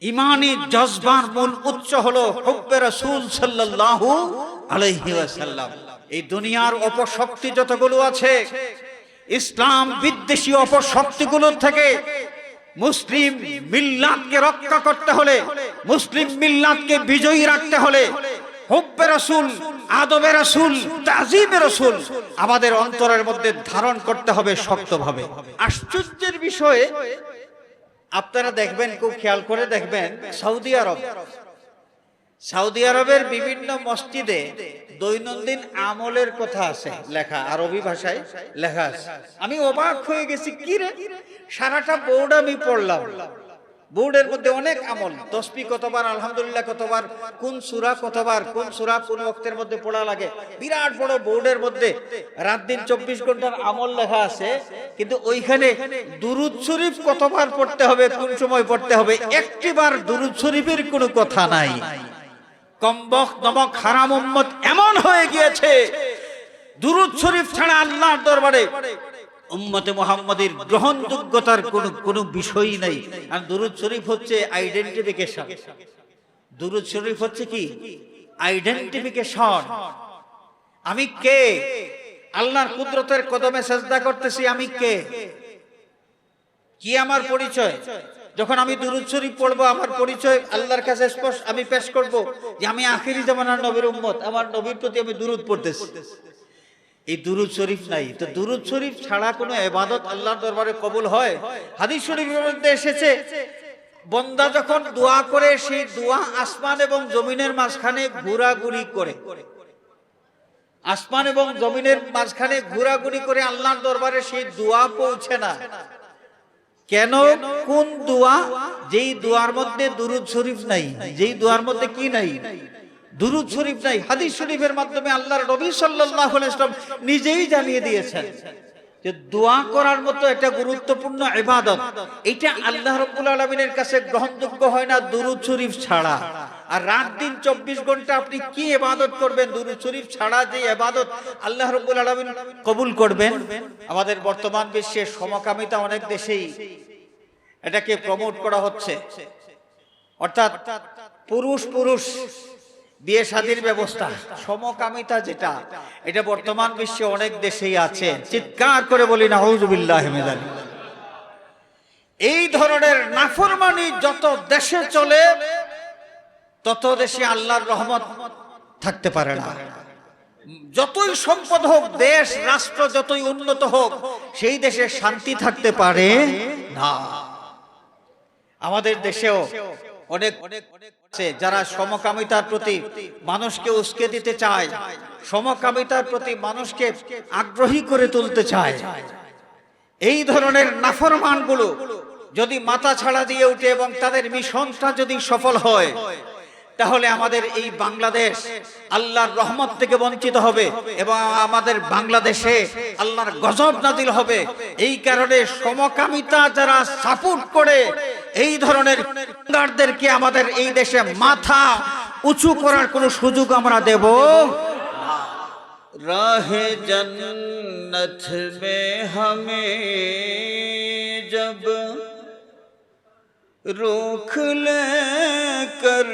ইমানি জজবার মূল উৎস হলো হুব্বে রাসূল সাল্লাল্লাহু আলাইহি ওয়াসাল্লাম। এই দুনিয়ার অপশক্তি যতগুলো আছে, ইসলাম বিদ্বেষী অপশক্তিগুলোর থেকে মুসলিম মিল্লাতকে রক্ষা করতে হলে, মুসলিম মিল্লাতকে বিজয়ী রাখতে হলে হুব্বে রাসূল, আদবে রাসূল, তাজিমে রাসূল আমাদের অন্তরের মধ্যে ধারণ করতে হবে শক্তভাবে। আশ্চর্যের বিষয়ে আপনারা দেখবেন, খুব খেয়াল করে দেখবেন, সৌদি আরবের বিভিন্ন মসজিদে দৈনন্দিন আমলের কথা আছে লেখা, আরবি ভাষায় লেখা আছে। আমি অবাক হয়ে গেছি, কি রে, সারাটা বোর্ড আমি পড়লাম, বোর্ডের মধ্যে অনেক আমল, তসবিহ কতবার, আলহামদুলিল্লাহ কতবার, কোন সূরা কতবার, কোন সূরা কোন ওয়াক্তের মধ্যে পড়া লাগে, বিরাট বড় বোর্ডের মধ্যে রাত দিন 24 ঘন্টার আমল লেখা আছে। কিন্তু ওইখানে দুরূদ শরীফ কতবার পড়তে হবে, কোন সময় পড়তে হবে, একটিবার দুরূদ শরীফের কোনো কথা নাই। কমবখ নমক হারাম উম্মত এমন হয়ে গিয়েছে, দুরূদ শরীফ ছাড়া আল্লাহর দরবারে উম্মতে মুহাম্মাদের গ্রহণযোগ্যতার কোনো বিষয়ই নাই। আর দুরূদ শরীফ হচ্ছে আইডেন্টিফিকেশন। দুরূদ শরীফ হচ্ছে কি? আইডেন্টিফিকেশন। আমি কে? আল্লাহর কুদরতের কদমে সেজদা করতেছি, আমি কে? কি আমার পরিচয়? যখন আমি দুরূদ শরীফ পড়বো, আমার পরিচয় আল্লাহর কাছে স্পষ্ট আমি পেশ করব যে আমি আখিরি জামানার নবীর উম্মত, আমার নবীর প্রতি আমি দুরূদ পড়তেছি। এই দুরূদ শরীফ নাই। তো দুরূদ শরীফ ছাড়া কোনো ইবাদত আল্লাহর দরবারে কবুল হয়? হাদিস শরীফের মধ্যে এসেছে, বান্দা যখন দোয়া করে, সেই দোয়া আসমান এবং জমিনের মাঝখানে ঘোরাঘুরি করে, আসমান এবং জমিনের মাঝখানে ঘোরাঘুরি করে আল্লাহর দরবারে সেই দোয়া পৌঁছে না। কেন? কোন দোয়া? যেই দোয়ার মধ্যে দুরূদ শরীফ নাই, যেই দোয়ার মধ্যে কি নাই? দুরূদ শরীফ নাই। হাদিস শরীফের মাধ্যমে আল্লাহর নবী সাল্লাল্লাহু আলাইহি ওয়াসাল্লাম নিজেই জানিয়ে দিয়েছেন যে দোয়া করার মতো একটা গুরুত্বপূর্ণ ইবাদত, এটা আল্লাহ রাব্বুল আলামিনের কাছে গ্রহণযোগ্য হয় না দুরূদ শরীফ ছাড়া। আর রাত দিন 24 ঘন্টা আপনি কি ইবাদত করবেন? দুরূদ শরীফ ছাড়া যে ইবাদত আল্লাহ রাব্বুল আলামিন কবুল করবেন। আমাদের বর্তমান বিশ্বে সমকামিতা অনেক দেশেই এটাকে প্রমোট করা হচ্ছে, অর্থাৎ পুরুষ পুরুষ বিয়ে শাদীর ব্যবস্থা, সমকামিতা যেটা, এটা বর্তমান বিশ্বে অনেক দেশেই আছে। চিৎকার করে বলি নাউযুবিল্লাহি মিন যালিক। এই ধরনের নাফরমানি যত দেশে চলে, তত দেশে আল্লাহর রহমত থাকতে পারে না। যতই সম্পদ হোক, দেশ রাষ্ট্র যতই উন্নত হোক, সেই দেশে শান্তি থাকতে পারে না। আমাদের দেশেও অনেক আছে যারা সমকামিতার প্রতি মানুষকে উস্কে দিতে চায়, সমকামিতার প্রতি মানুষকে আগ্রহী করে তুলতে চায়। এই ধরনের নাফরমানগুলো যদি মাথা ছাড়া দিয়ে উঠে এবং তাদের মিশনটা যদি সফল হয়, তাহলে আমাদের এই বাংলাদেশ আল্লাহর রহমত থেকে বঞ্চিত হবে এবং আমাদের বাংলাদেশে আল্লাহর গজব নাজিল হবে। এই কারণে সমকামিতা যারা সাপোর্ট করে, এই ধরনের গুন্ডাদেরকে আমাদের এই দেশে মাথা উঁচু করার কোনো সুযোগ আমরা দেব না। রাহে জন্নত মে হমে জব রুখ লে কর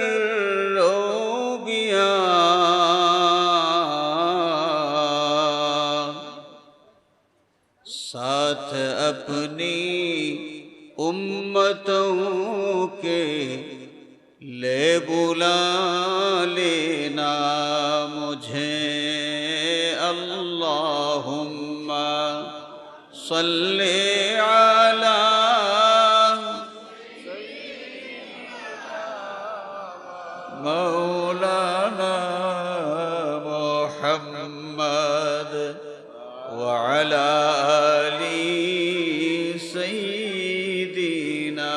রোবিয়া साथ अपनी उम्मतों के ले बुला लेना मुझे अल्लाहुम्मा सल्ले अला मौलाना मुहम्मद व अला आली सय्यिदीना।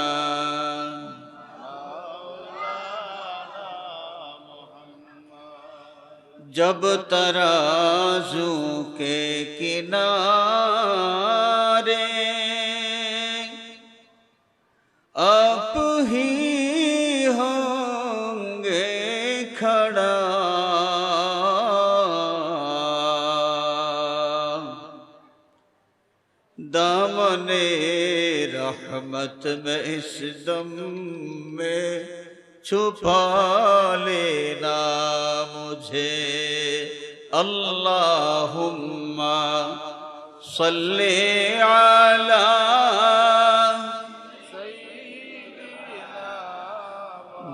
जब तराजू के किनारे आप ही होंगे खड़ा, दामने रहमत में इस दम में छुपा लेना मुझे अल्लाहुम्मा सल्ले अला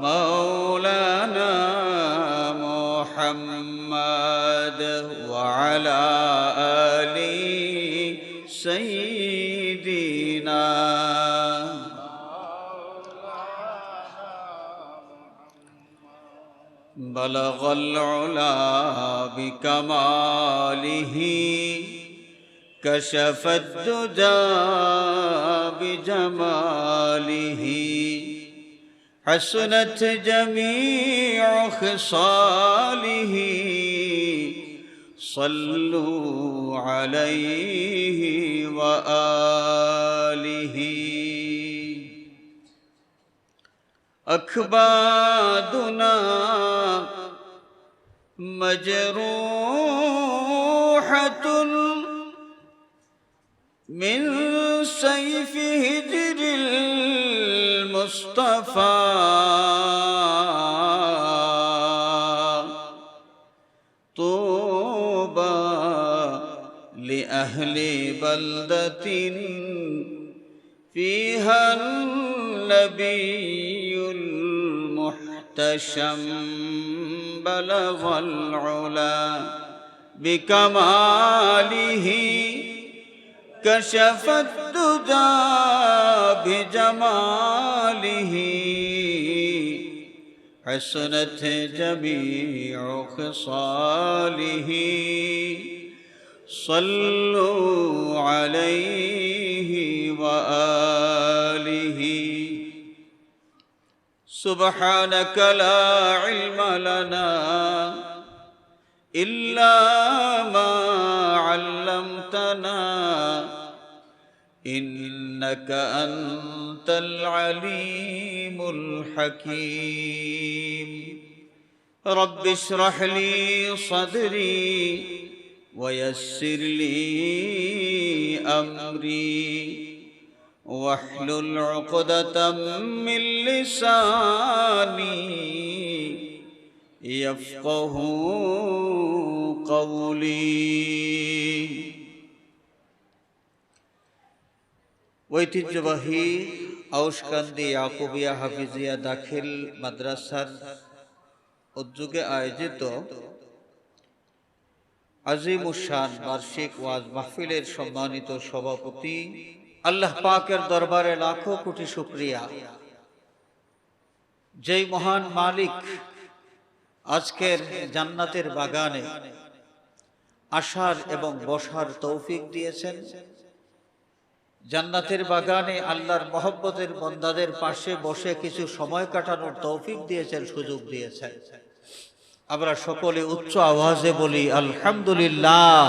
मौलाना मुहम्मद व अला आलि सय्यिदिना बलगल उला बिकमालिही कशफत दुजा बिजमालिही हसनत जमीउ खिसालिही सल्लु अलैहि व आलिहि अखबादुना मजरूहतुन मिन सैफि हिज्रिल मुस्तफा तौबा लि अहली बल्दतिन फीहा नबियुल मुहतशम बलगल उला बिकमालिही कशफत दुजा बिजमालिही हसनत जमीउ खिसालिही सल्लु अलैहि व आलिहि सुब्हानक ला इल्म लना इल्ला मा अल्लमतना इन्नक अंतल अलीमुल हकीम रब्बि इश्रह ली सदरी वयस्सिर ली अमरी वहलुल उक़दतम मिन लिसानी यफ़क़हू क़ौली। ঐতিহ্যবাহী আউশকান্দি ইয়াকুবিয়া হাফিজিয়া দাখিল মাদ্রাসার উদ্যোগে আয়োজিত আজিমুশান বার্ষিক ওয়াজ মাহফিলের সম্মানিত সভাপতি, আল্লাহ পাকের দরবারে লাখো কোটি শুকরিয়া, যেই মহান মালিক আজকের জান্নাতের বাগানে আসার এবং বসার তৌফিক দিয়েছেন। জান্নাতের বাগানে আল্লাহর মহব্বতের বান্দাদের পাশে বসে কিছু সময় কাটানোর তৌফিক দিয়েছেন, সুযোগ দিয়েছেন। আমরা সকলে উচ্চ আওয়াজে বলি আলহামদুলিল্লাহ।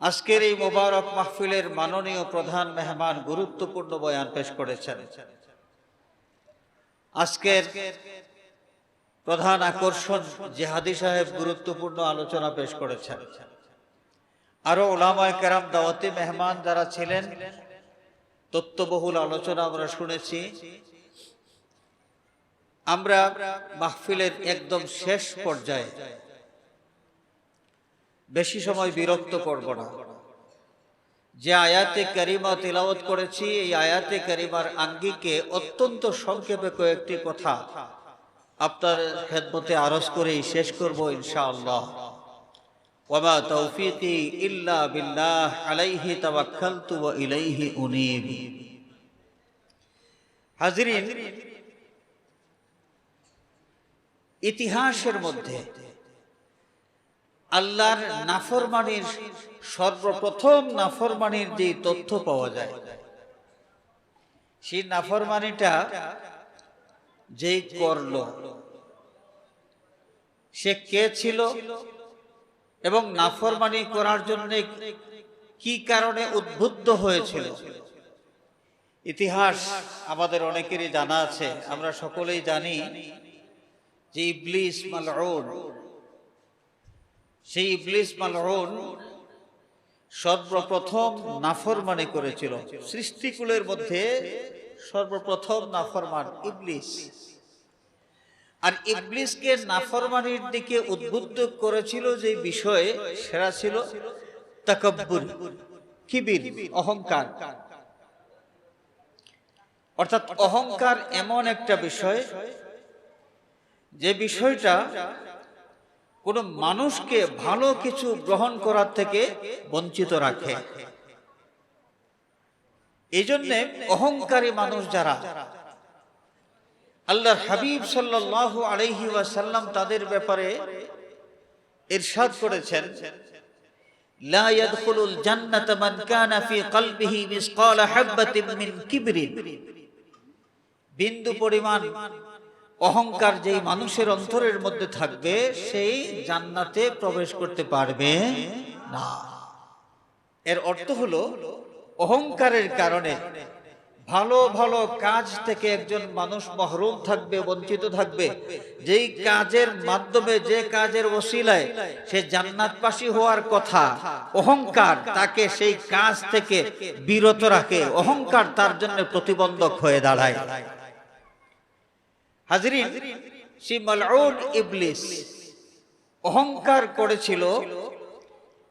আজকের এই মোবারক মাহফিলের মাননীয় প্রধান মেহমান গুরুত্বপূর্ণ বয়ান পেশ করেছেন। আজকের প্রধান আকর্ষণ জিহাদি সাহেব গুরুত্বপূর্ণ আলোচনা পেশ করেছেন। আরো উলামায়ে কেরাম দাওয়াতি মেহমান যারা ছিলেন, তত্ত্ববহুল আলোচনা আমরা শুনেছি। আমরা মাহফিলের একদম শেষ পর্যায়ে, বেশি সময় বিরক্ত করব না। যে আয়াতে কারিমা তিলাওয়াত করেছি, এই আয়াতে কারিমার আঙ্গিকে অত্যন্ত সংক্ষেপে কয়েকটি কথা আপনার খেদমতে আরজ করেই শেষ করব ইনশাআল্লাহ। ওয়ামা তৌফিকি ইল্লা বিল্লাহ আলাইহি তাওয়াক্কালতু ওয়া ইলাইহি উনীব। হাজিরিন, ইতিহাসের মধ্যে আল্লাহর নাফরমানির সর্বপ্রথম নাফরমানির যে তথ্য পাওয়া যায়, সেই নাফরমানিটা যেই করল, সে কে ছিল এবং নাফরমানি করার জন্য কি কারণে উদ্বুদ্ধ হয়েছিল। ইতিহাস আমাদের অনেকেরই জানা আছে। আমরা সকলেই জানি যে ইবলিস মালউন, সেই ইবলিস মালউন সর্বপ্রথম নাফরমানি করেছিল। সৃষ্টিকুলের মধ্যে সর্বপ্রথম নাফরমান ইবলিস। আর ইবলিসকে নাফরমানির দিকে উদ্বুদ্ধ করেছিল যে বিষয়ে, সেরা ছিল তাকাব্বুর, কিবির, অহংকার। অর্থাৎ অহংকার এমন একটা বিষয় যে বিষয়টা কোন মানুষকে ভালো কিছু গ্রহণ করার থেকে বঞ্চিত রাখে। এই জন্যে অহংকারী মানুষ যারা, আল্লাহর হাবিব সাল্লাল্লাহু আলাইহি ওয়াসাল্লাম তাদের ব্যাপারে ইরশাদ করেছেন, লা ইয়াদখুলুল জান্নাতা মান কানা ফি কলবিহি মিসকালা হাববাতিন মিন কিবরিন। বিন্দু পরিমাণ অহংকার যেই মানুষের অন্তরের মধ্যে থাকবে সেই জান্নাতে প্রবেশ করতে পারবে না। এর অর্থ হলো অহংকারের কারণে ভালো ভালো কাজ থেকে একজন মানুষ মাহরুম থাকবে, বঞ্চিত থাকবে। যেই কাজের মাধ্যমে, যে কাজের ওসিলায় সে জান্নাতবাসী হওয়ার কথা, অহংকার তাকে সেই কাজ থেকে বিরত রাখে। অহংকার তার জন্য প্রতিবন্ধক হয়ে দাঁড়ায়। হাজরিন, সেই মালউন ইবলিস অহংকার করেছিল,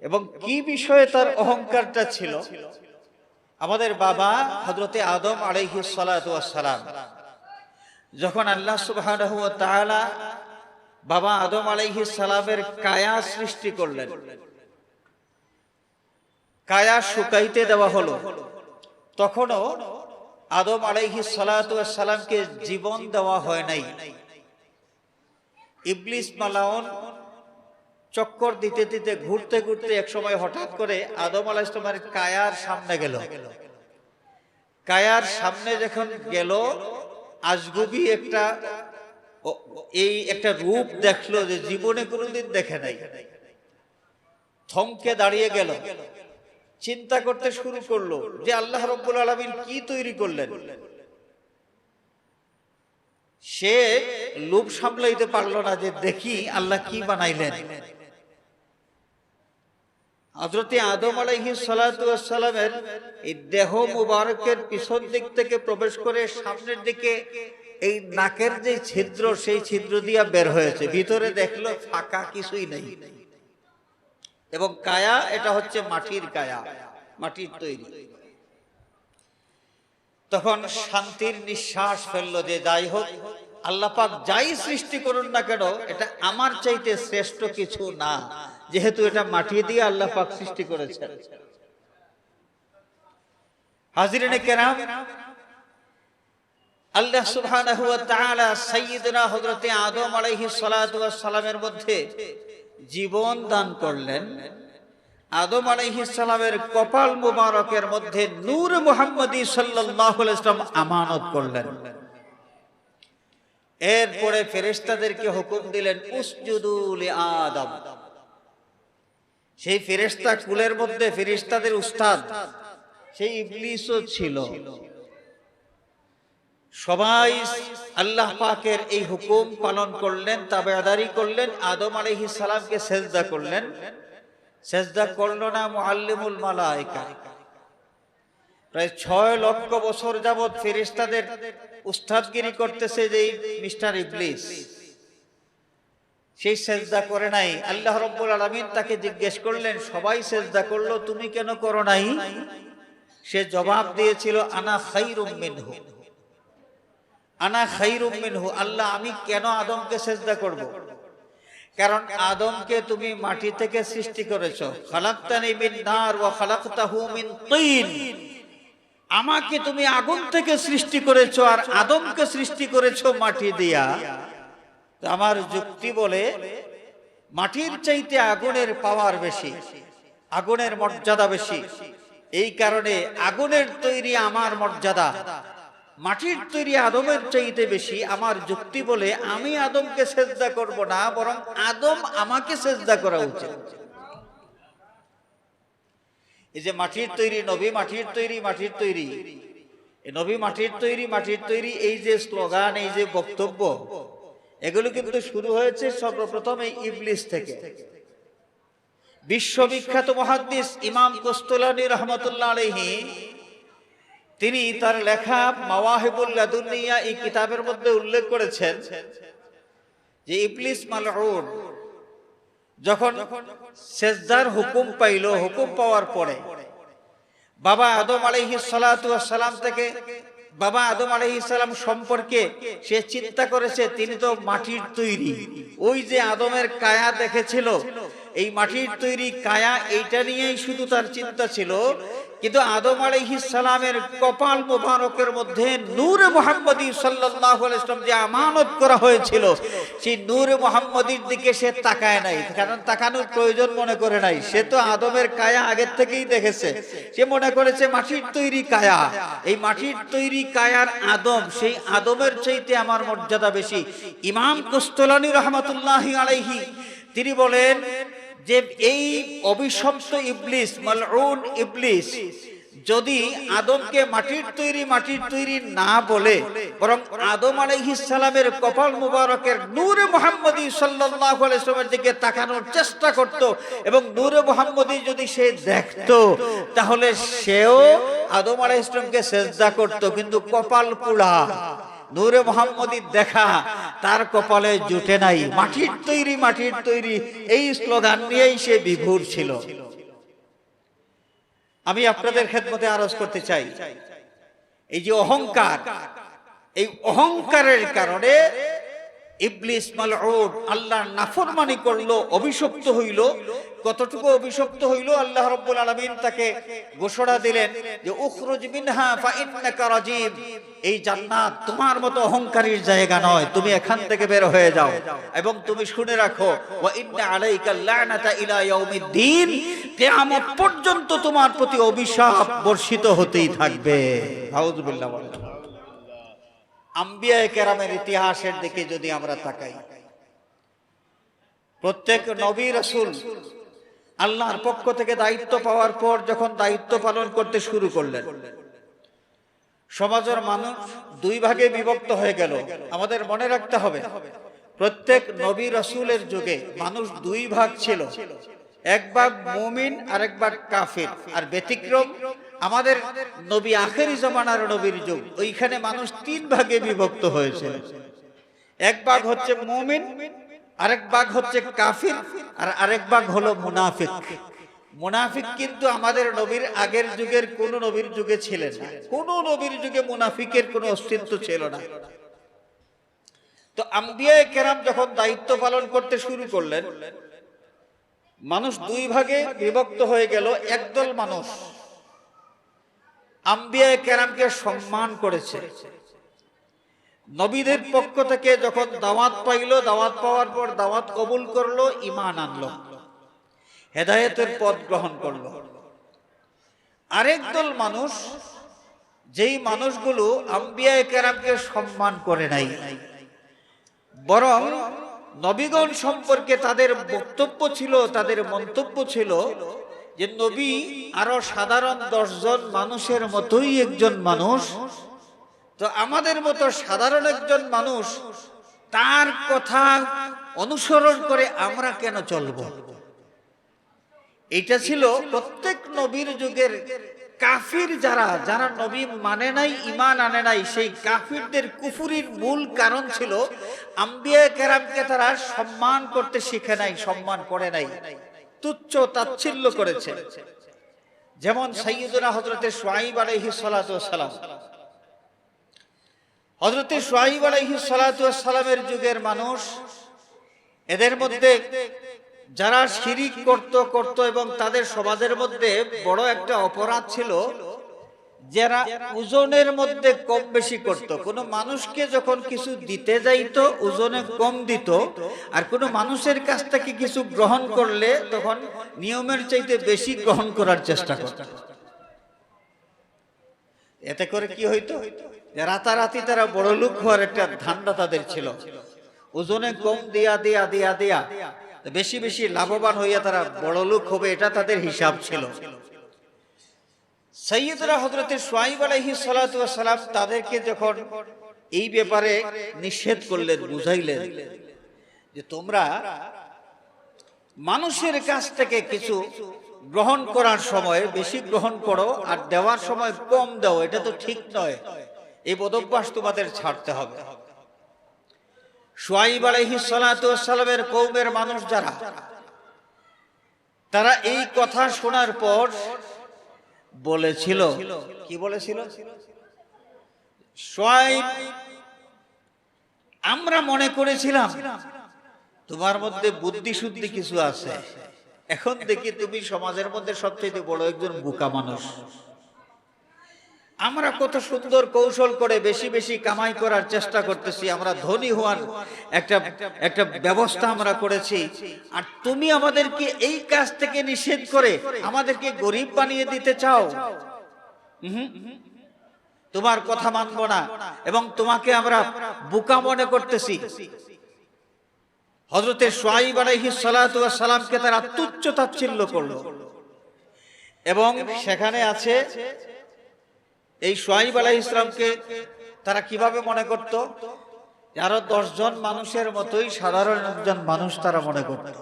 এবং কি বিষয়ে তার অহংকারটা ছিল? আমাদের বাবা হযরতে আদম আলাইহিস সালাতু ওয়াস সালাম, যখন আল্লাহ সুবহানাহু ওয়া তাআলা বাবা আদম আলাইহিস সালামের কায়া সৃষ্টি করলেন, কায়া শুকাইতে দেওয়া হলো, তখনও আদম আলাইহিস সালাতু ওয়াস সালামকে জীবন দেওয়া হয় নাই। ইবলিস মালাউন চক্কর দিতে দিতে, ঘুরতে ঘুরতে এক সময় হঠাৎ করে আদম আলাইহিস সালামের কায়ার সামনে গেল। কায়ার সামনে যখন গেল, আজগুবি একটা রূপ দেখলো যে জীবনে কোনোদিন দেখে নাই। থমকে দাঁড়িয়ে গেল, চিন্তা করতে শুরু করলো যে আল্লাহ রাব্বুল আলামিন কি তৈরি করলেন। সে লোভ সামলাইতে পারলো না যে দেখি আল্লাহ কি বানাইলেন। হযরতে আদম আলাইহিস সালাতু ওয়াস সালামের এই দেহ মুবারকের পিছন দিক থেকে প্রবেশ করে সামনের দিকে এই নাকের যে ছিদ্র, সেই ছিদ্র দিয়া বের হয়েছে। ভিতরে দেখলো ফাঁকা, কিছুই নেই। এবং কায়া, এটা হচ্ছে মাটির কায়া, মাটির তৈরি। তখন শান্তির নিঃশ্বাস ফেললো যে যাই হোক, আল্লাহ পাক যাই সৃষ্টি করুন না কেন, এটা আমার চাইতে শ্রেষ্ঠ কিছু না, যেহেতু এটা মাটি দিয়ে আল্লাহ পাক সৃষ্টি করেছেন। হাজিরিনে কেরাম, আল্লাহ সুবহানাহু ওয়া তাআলা সাইয়্যিদনা হযরতে আদম আলাইহিস সালাতু ওয়াস সালামের মধ্যে জীবন দান করলেন। আদম আলাইহিস সালামের কপাল মুবারকের মধ্যে নূর মুহাম্মদী সাল্লাল্লাহু আলাইহি ওয়াসাল্লাম আমানত করলেন। এরপরে ফেরেশতাদেরকে হুকুম দিলেন, উসজুদু লি আদম। সেই ফেরেশতা কুলের মধ্যে ফেরেশতাদের উস্তাদ সেই ইবলিসও ছিল। সবাই আল্লাহ পাকের এই হুকুম পালন করলেন, তাবেদারি করলেন, আদম আলাইহিস সালামকে সেজদা করলেন। সেজদা করল না মুআল্লিমুল মালায়েকা। প্রায় 6 লক্ষ বছর যাবত ফেরেশতাদের উস্তাদগিরি করতেছে যে মিস্টার ইবলিস, সেই সেজদা করে নাই। আল্লাহ রাব্বুল আলামিন তাকে জিজ্ঞেস করলেন, সবাই সেজদা করলো, তুমি কেন করো নাই? সে জবাব দিয়েছিল, আনা খায়রুম মিনহু, আনা খায়রুম মিনহু। আল্লাহ, আমি কেন আদমকে সেজদা করব? কারণ আদমকে তুমি মাটি থেকে সৃষ্টি করেছো। খালাকতানি মিন নার ওয়া খালাকতাহু মিন তিন। আমাকে তুমি আগুন থেকে সৃষ্টি করেছো, আর আদমকে সৃষ্টি করেছো মাটি দিয়া। আমার যুক্তি বলে, মাটির চাইতে আগুনের পাওয়ার বেশি, আগুনের মর্যাদা বেশি। এই কারণে আগুনের তৈরি আমার মর্যাদা, মাটির তৈরি আদমের চাইতে বেশি। আমার যুক্তি বলে, আমি আদমকে সেজদা করব না, বরং আদম আমাকে সেজদা করা উচিত। এই যে মাটির তৈরি, নবী মাটির তৈরি, মাটির তৈরি, নবী মাটির তৈরি, মাটির তৈরি, এই যে স্লোগান, এই যে বক্তব্য, এগুলো কিন্তু শুরু হয়েছে সর্বপ্রথম এই ইবলিস থেকে। বিশ্ববিখ্যাত মুহাদ্দিস ইমাম কুস্তুলানী রাহমাতুল্লাহ আলাইহি তিনি তার লেখা মাওয়াহিবুল লাদুনিয়া এই কিতাবের মধ্যে উল্লেখ করেছেন যে ইবলিস মালউন যখন সেজদার হুকুম পাইল, হুকুম পাওয়ার পরে বাবা আদম আলাইহিস সালাতু ওয়াস সালাম থেকে বাবা আদম আলাইহিস সালাম সম্পর্কে সে চিন্তা করেছে তিনি তো মাটির তৈরি। ওই যে আদমের কায়া দেখেছিল, এই মাটির তৈরি কায়া, এইটা নিয়েই শুধু তার চিন্তা ছিল। কিন্তু আদম আলাইহিস সালামের কপাল মোবারকের মধ্যে নূরে মুহাম্মদী সাল্লাল্লাহু আলাইহি ওয়াসাল্লাম যে আমানত করা হয়েছিল, সেই নূরে মুহাম্মদীর দিকে সে তাকায় নাই, কারণ তাকানোর প্রয়োজন মনে করে নাই। সে তো আদমের কায়া আগের থেকেই দেখেছে। সে মনে করেছে মাটির তৈরি কায়া, এই মাটির তৈরি কায়ার আদম, সেই আদমের চাইতে আমার মর্যাদা বেশি। ইমাম কুস্তুলানী রাহমাতুল্লাহি আলাইহি তিনি বলেন যে এই অভিশপ্ত ইবলিস, মালউন ইবলিস, যদি আদমকে মাটির তৈরি না বলে বরং আদম আলাইহিস সালামের কপাল মুবারকের নূরে মুহাম্মদী সাল্লাল্লাহু আলাইহি ওয়াসাল্লামের দিকে তাকানোর চেষ্টা করত এবং নূরে মুহাম্মদী যদি সে দেখতো, তাহলে সেও আদম আলাইহিস সালামকে সিজদা করত। কিন্তু কপাল পোড়া, নূরে মুহাম্মদী দেখা তার কপালে জুটে নাই। মাটির তৈরি এই স্লোগান নিয়েই সে বিভোর ছিল। আমি আপনাদের খেদমতে আরজ করতে চাই, এই যে অহংকার, এই অহংকারের কারণে ইবলিস মালউন আল্লাহর নাফরমানি করলো, অভিশপ্ত হইল। কতটুকু অভিশপ্ত হইল, আল্লাহ রাব্বুল আলামিন তাকে ঘোষণা দিলেন যে উখরুজ মিনহা ফাইন্নাকা রাজিম, এই জান্নাত তোমার মতো অহংকারীর জায়গা নয়, তুমি এখান থেকে বের হয়ে যাও। এবং তুমি শুনে রাখো, ওয়া ইন্না আলাইকা লানাতা ইলা ইয়াউমিদ্দিন, কিয়ামত পর্যন্ত তোমার প্রতি অভিশাপ বর্ষিত হতেই থাকবে। আউযুবিল্লাহ। আম্বিয়ায়ে কেরামের ইতিহাসের দিকে যদি আমরা তাকাই, প্রত্যেক নবী রাসূল আল্লাহর পক্ষ থেকে দায়িত্ব পাওয়ার পর যখন দায়িত্ব পালন করতে শুরু করলেন, সমাজের মানুষ দুই ভাগে বিভক্ত হয়ে গেল। আমাদের মনে রাখতে হবে, প্রত্যেক নবী রাসূলের যুগে মানুষ দুই ভাগ ছিল, এক ভাগ মুমিন আর এক ভাগ কাফির। আর ব্যতিক্রম আমাদের নবী আখেরি জামানার নবীর যুগ, ওইখানে মানুষ তিন ভাগে বিভক্ত হয়েছে। এক ভাগ হচ্ছে মুমিন, আরেক ভাগ হচ্ছে কাফির, আর আরেক ভাগ হলো মুনাফিক। মুনাফিক কিন্তু আমাদের নবীর আগের যুগের কোন নবীর যুগে ছিলেন না। কোন নবীর যুগে মুনাফিকের কোনো অস্তিত্ব ছিল না। তো আম্বিয়ায়ে কেরাম যখন দায়িত্ব পালন করতে শুরু করলেন, মানুষ দুই ভাগে বিভক্ত হয়ে গেল। একদল মানুষ আম্বিয়ায়ে কেরামকে সম্মান করেছে, নবীদের পক্ষ থেকে যখন দাওয়াত পাইল, দাওয়াত পাওয়ার পর দাওয়াত কবুল করলো, ঈমান আনলো, হেদায়েতের পথ গ্রহণ করলো। আরেক দল মানুষ, যেই মানুষগুলো আম্বিয়ায়ে কেরামকে সম্মান করে নাই, বরং নবীগণ সম্পর্কে তাদের বক্তব্য ছিল, তাদের মন্তব্য ছিল যে নবী আরো সাধারণ 10 জন মানুষের মতোই একজন মানুষ, তো আমাদের মতো সাধারণ একজন মানুষ, তার কথা অনুসরণ করে আমরা কেন চলব? এটা ছিল প্রত্যেক নবীর যুগের কাফির যারা যারা নবী মানে নাই, ঈমান আনে নাই, সেই কাফিরদের কুফরির মূল কারণ ছিল আম্বিয়ায়ে কেরামকে তারা সম্মান করতে শিখে নাই, সম্মান করে নাই, তুচ্ছ তাচ্ছিল্য করেছে। যেমন সাইয়্যিদুনা হযরতে শুআয়ব আলাইহিস সালাতু ওয়াস সালাম, হযরতে শুআয়ব আলাইহিস সালাতু ওয়াস সালামের যুগের মানুষ, এদের মধ্যে যারা শিরিক করত এবং তাদের সমাজের মধ্যে বড় একটা অপরাধ ছিল, যারা ওজনের মধ্যে কম বেশি করত। কোনো মানুষকে যখন কিছু দিতে যাইতো ওজনে কম দিত, আর কোনো মানুষের কাছ থেকে কিছু গ্রহণ করলে তখন নিয়মের চাইতে বেশি গ্রহণ করার চেষ্টা করত। এতে করে কি হইতো, রাতারাতি তারা বড় লোক হওয়ার একটা ধান্দা তাদের ছিল। ওজনে কম দিয়া দিয়া দিয়া দিয়া বেশি বেশি লাভবান হইয়া তারা বড় লোক হবে, এটা তাদের হিসাব ছিল। সাইয়্যিদুনা হযরতে শুআয়ব আলাইহিস সালাতু ওয়াস সালাম তাদেরকে যখন এই ব্যাপারে নিষেধ করলেন, বুঝাইলেন যে তোমরা মানুষের কাছ থেকে কিছু গ্রহণ করার সময় বেশি গ্রহণ করো আর দেওয়ার সময় কম দাও, এটা তো ঠিক নয়। এই বদভ্যাস তোমাদের ছাড়তে হবে। শুআয়ব আলাইহিস সালাতু ওয়াস সালামের কওমের মানুষ যারা, তারা এই কথা শোনার পর বলেছিল, কি বলেছিল? শুআয়ব, আমরা মনে করেছিলাম তোমার মধ্যে বুদ্ধি শুদ্ধি কিছু আছে, এখন দেখি তুমি সমাজের মধ্যে সবচেয়ে বড় একজন বোকা মানুষ। আমরা কত সুন্দর কৌশল করে বেশি বেশি কামাই করার চেষ্টা করতেছি, আমরা ধনী হওয়ার একটা ব্যবস্থা আমরা করেছি, আর তুমি আমাদেরকে এই কাজ থেকে নিষেধ করে আমাদেরকে গরিব বানিয়ে দিতে চাও। তোমার কথা মানব না এবং তোমাকে আমরা বোকা মনে করতেছি। হযরতে শুআয়ব আলাইহিস সালাতু ওয়াস সালামকে তারা তুচ্ছ তাচ্ছিল্য করলো। এবং সেখানে আছে এই শুআয়ব আলাইহিস সালামকে তারা কিভাবে মনে করত? আরো 10 জন মানুষের মতোই সাধারণ একজন মানুষ তারা মনে করত।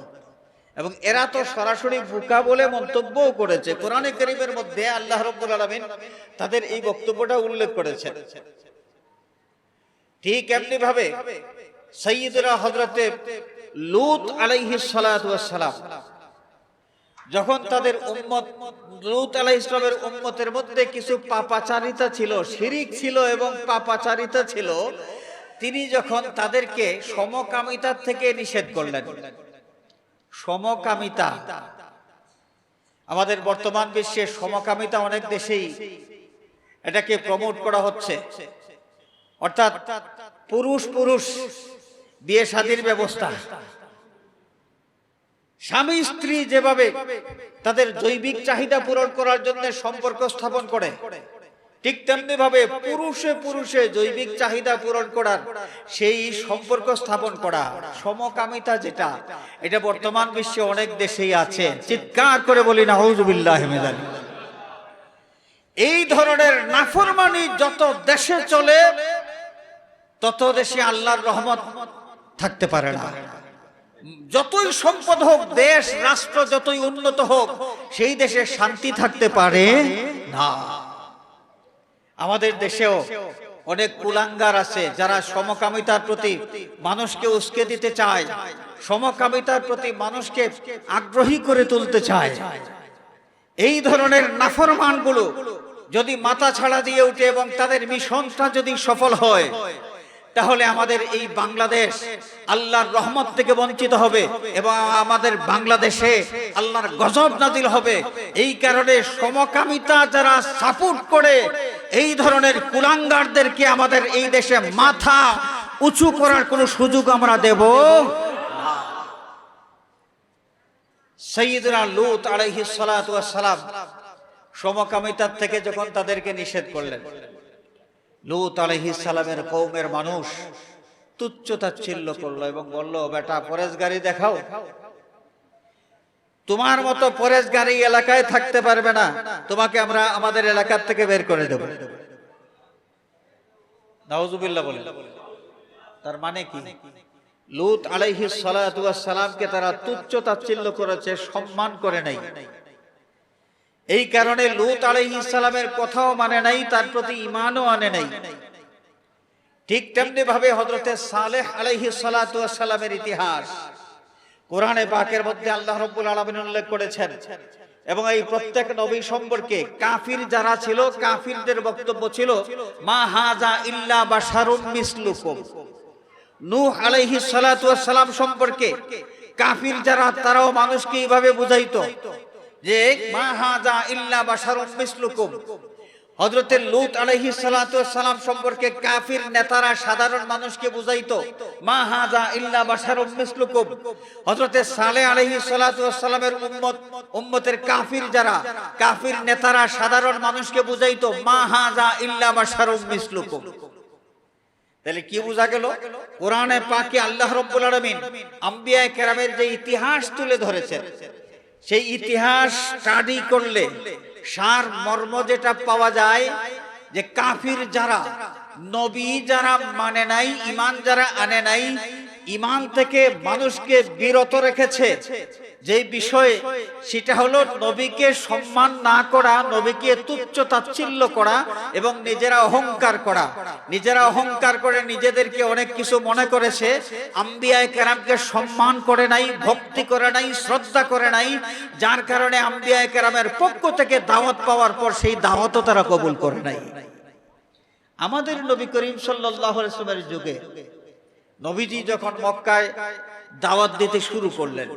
এবং এরা তো সরাসরি বোকা বলে মন্তব্যও করেছে। কোরআনে কারীমের মধ্যে আল্লাহ রাব্বুল আলামিন তাদের এই বক্তব্যটা উল্লেখ করেছেন। ঠিক এমনি ভাবে সাইয়্যিদুনা হযরতে লূত আলাইহিস সালাতু ওয়াস সালাম যখন তাদের উম্মত লূত আলাইহিস সালামের উম্মতের মধ্যে কিছু পাপাচারিতা ছিল, শিরিক ছিল এবং পাপাচারিতা ছিল, তিনি যখন তাদেরকে সমকামিতা থেকে নিষেধ করলেন। সমকামিতা, আমাদের বর্তমান বিশ্বে সমকামিতা অনেক দেশেই এটাকে প্রমোট করা হচ্ছে, অর্থাৎ পুরুষ পুরুষ বিয়ে শাদীর ব্যবস্থা। স্বামী স্ত্রী যেভাবে তাদের জৈবিক চাহিদা পূরণ করার জন্য সম্পর্ক স্থাপন করে, ঠিক তেমনি ভাবে পুরুষে পুরুষে জৈবিক চাহিদা পূরণ করার সেই সম্পর্ক স্থাপন করা, সমকামিতা যেটা, এটা বর্তমান বিশ্বে অনেক দেশেই আছে। চিৎকার করে বলি নাউযুবিল্লাহি মিন যালিক। এই ধরনের নাফরমানি যত দেশে চলে তত দেশে আল্লাহর রহমত থাকতে পারে না। যতই সম্পদ হোক, দেশ রাষ্ট্র যতই উন্নত হোক, সেই দেশে শান্তি থাকতে পারে না। আমাদের দেশেও অনেক কুলাঙ্গার আছে যারা সমকামিতার প্রতি মানুষকে উস্কে দিতে চায়, সমকামিতার প্রতি মানুষকে আগ্রহী করে তুলতে চায়। এই ধরনের নাফরমানগুলো যদি মাথা ছাড়া দিয়ে উঠে এবং তাদের মিশনটা যদি সফল হয়, তাহলে আমাদের এই বাংলাদেশ আল্লাহর রহমত থেকে বঞ্চিত হবে এবং আমাদের বাংলাদেশে আল্লাহর গজব নাজিল হবে। এই কারণে সমকামিতা যারা সাপোর্ট করে, এই ধরনের কুলাঙ্গারদেরকে আমাদের এই দেশে মাথা উঁচু করার কোনো সুযোগ আমরা দেব না। সাইয়্যিদুনা লূত আলাইহিস সালাতু ওয়াস সালাম সমকামিতার থেকে যখন তাদেরকে নিষেধ করলেন, লূত আলাইহিস সালামের কওমের মানুষ তুচ্ছ তাচ্ছিল্য করলো এবং বলল, বেটা পরেশগারি দেখাও, তোমার মতো পরেশগারি এলাকায় থাকতে পারবে না, তোমাকে আমরা আমাদের এলাকার থেকে বের করে দেব। নাউযুবিল্লাহ বলেন। তার মানে কি? লূত আলাইহিস সালাতু ওয়াস সালামকে তারা তুচ্ছ তাচ্ছিল্য করেছে, সম্মান করে নাই। এই কারণে লূত আলাইহিস সালামের কথাও মানে নাই, তার প্রতি ঈমানও আনে নাই। ঠিক তেমনি ভাবে হযরতে সালেহ আলাইহিস সালাতু ওয়াস সালামের ইতিহাস কোরআনে পাকের মধ্যে আল্লাহ রাব্বুল আলামিন উল্লেখ করেছেন। এবং এই প্রত্যেক নবী সম্পর্কে কাফির যারা ছিল, কাফিরদের বক্তব্য ছিল, মা হাযা ইল্লা বাশারুম মিসলুকুম। নূহ আলাইহিস সালাতু ওয়াস সালাম সম্পর্কে কাফির যারা, তারাও মানুষকে এইভাবে বুঝাইতো যে মা হাযা ইল্লা বাশারুম মিসলুকুম। হযরতে লূত আলাইহিস সালাতু ওয়াস সালাম সম্পর্কে কাফির নেতারা সাধারণ মানুষকে বুঝাইতো, মা হাযা ইল্লা বাশারুম মিসলুকুম। হযরতে সালেহ আলাইহিস সালাতু ওয়াস সালামের উম্মতের কাফির যারা, কাফির নেতারা সাধারণ মানুষকে বুঝাইতো, মা হাযা ইল্লা বাশারুম মিসলুকুম। তাহলে কি বোঝা গেল? কোরআনে পাকে আল্লাহ রাব্বুল আলামিন আম্বিয়া কেরামের যে ইতিহাস তুলে ধরেছেন, সেই ইতিহাস স্টাডি করলে সার মর্ম যেটা পাওয়া যায়, যে কাফির যারা, নবী যারা মানে নাই, ঈমান যারা আনে নাই, ঈমান থেকে মানুষকে বিরত রেখেছে, যে বিষয়ে, সেটা হলো নবীকে সম্মান না করা, নবীকে তুচ্ছ তাচ্ছিল্য করা এবং নিজেরা অহংকার করা। নিজেরা অহংকার করে নিজেদেরকে অনেক কিছু মনে করেছে, আম্বিয়ায়ে কেরামকে সম্মান করে নাই, ভক্তি করে নাই, শ্রদ্ধা করে নাই, যার কারণে আম্বিয়ায়ে কেরামের পক্ষ থেকে দাওয়াত পাওয়ার পর সেই দাওয়াতও তারা কবুল করে নাই। আমাদের নবী করিম সাল্লাল্লাহু আলাইহি ওয়াসাল্লামের যুগে নবীজি যখন মক্কায় দাওয়াত দিতে শুরু করলেন,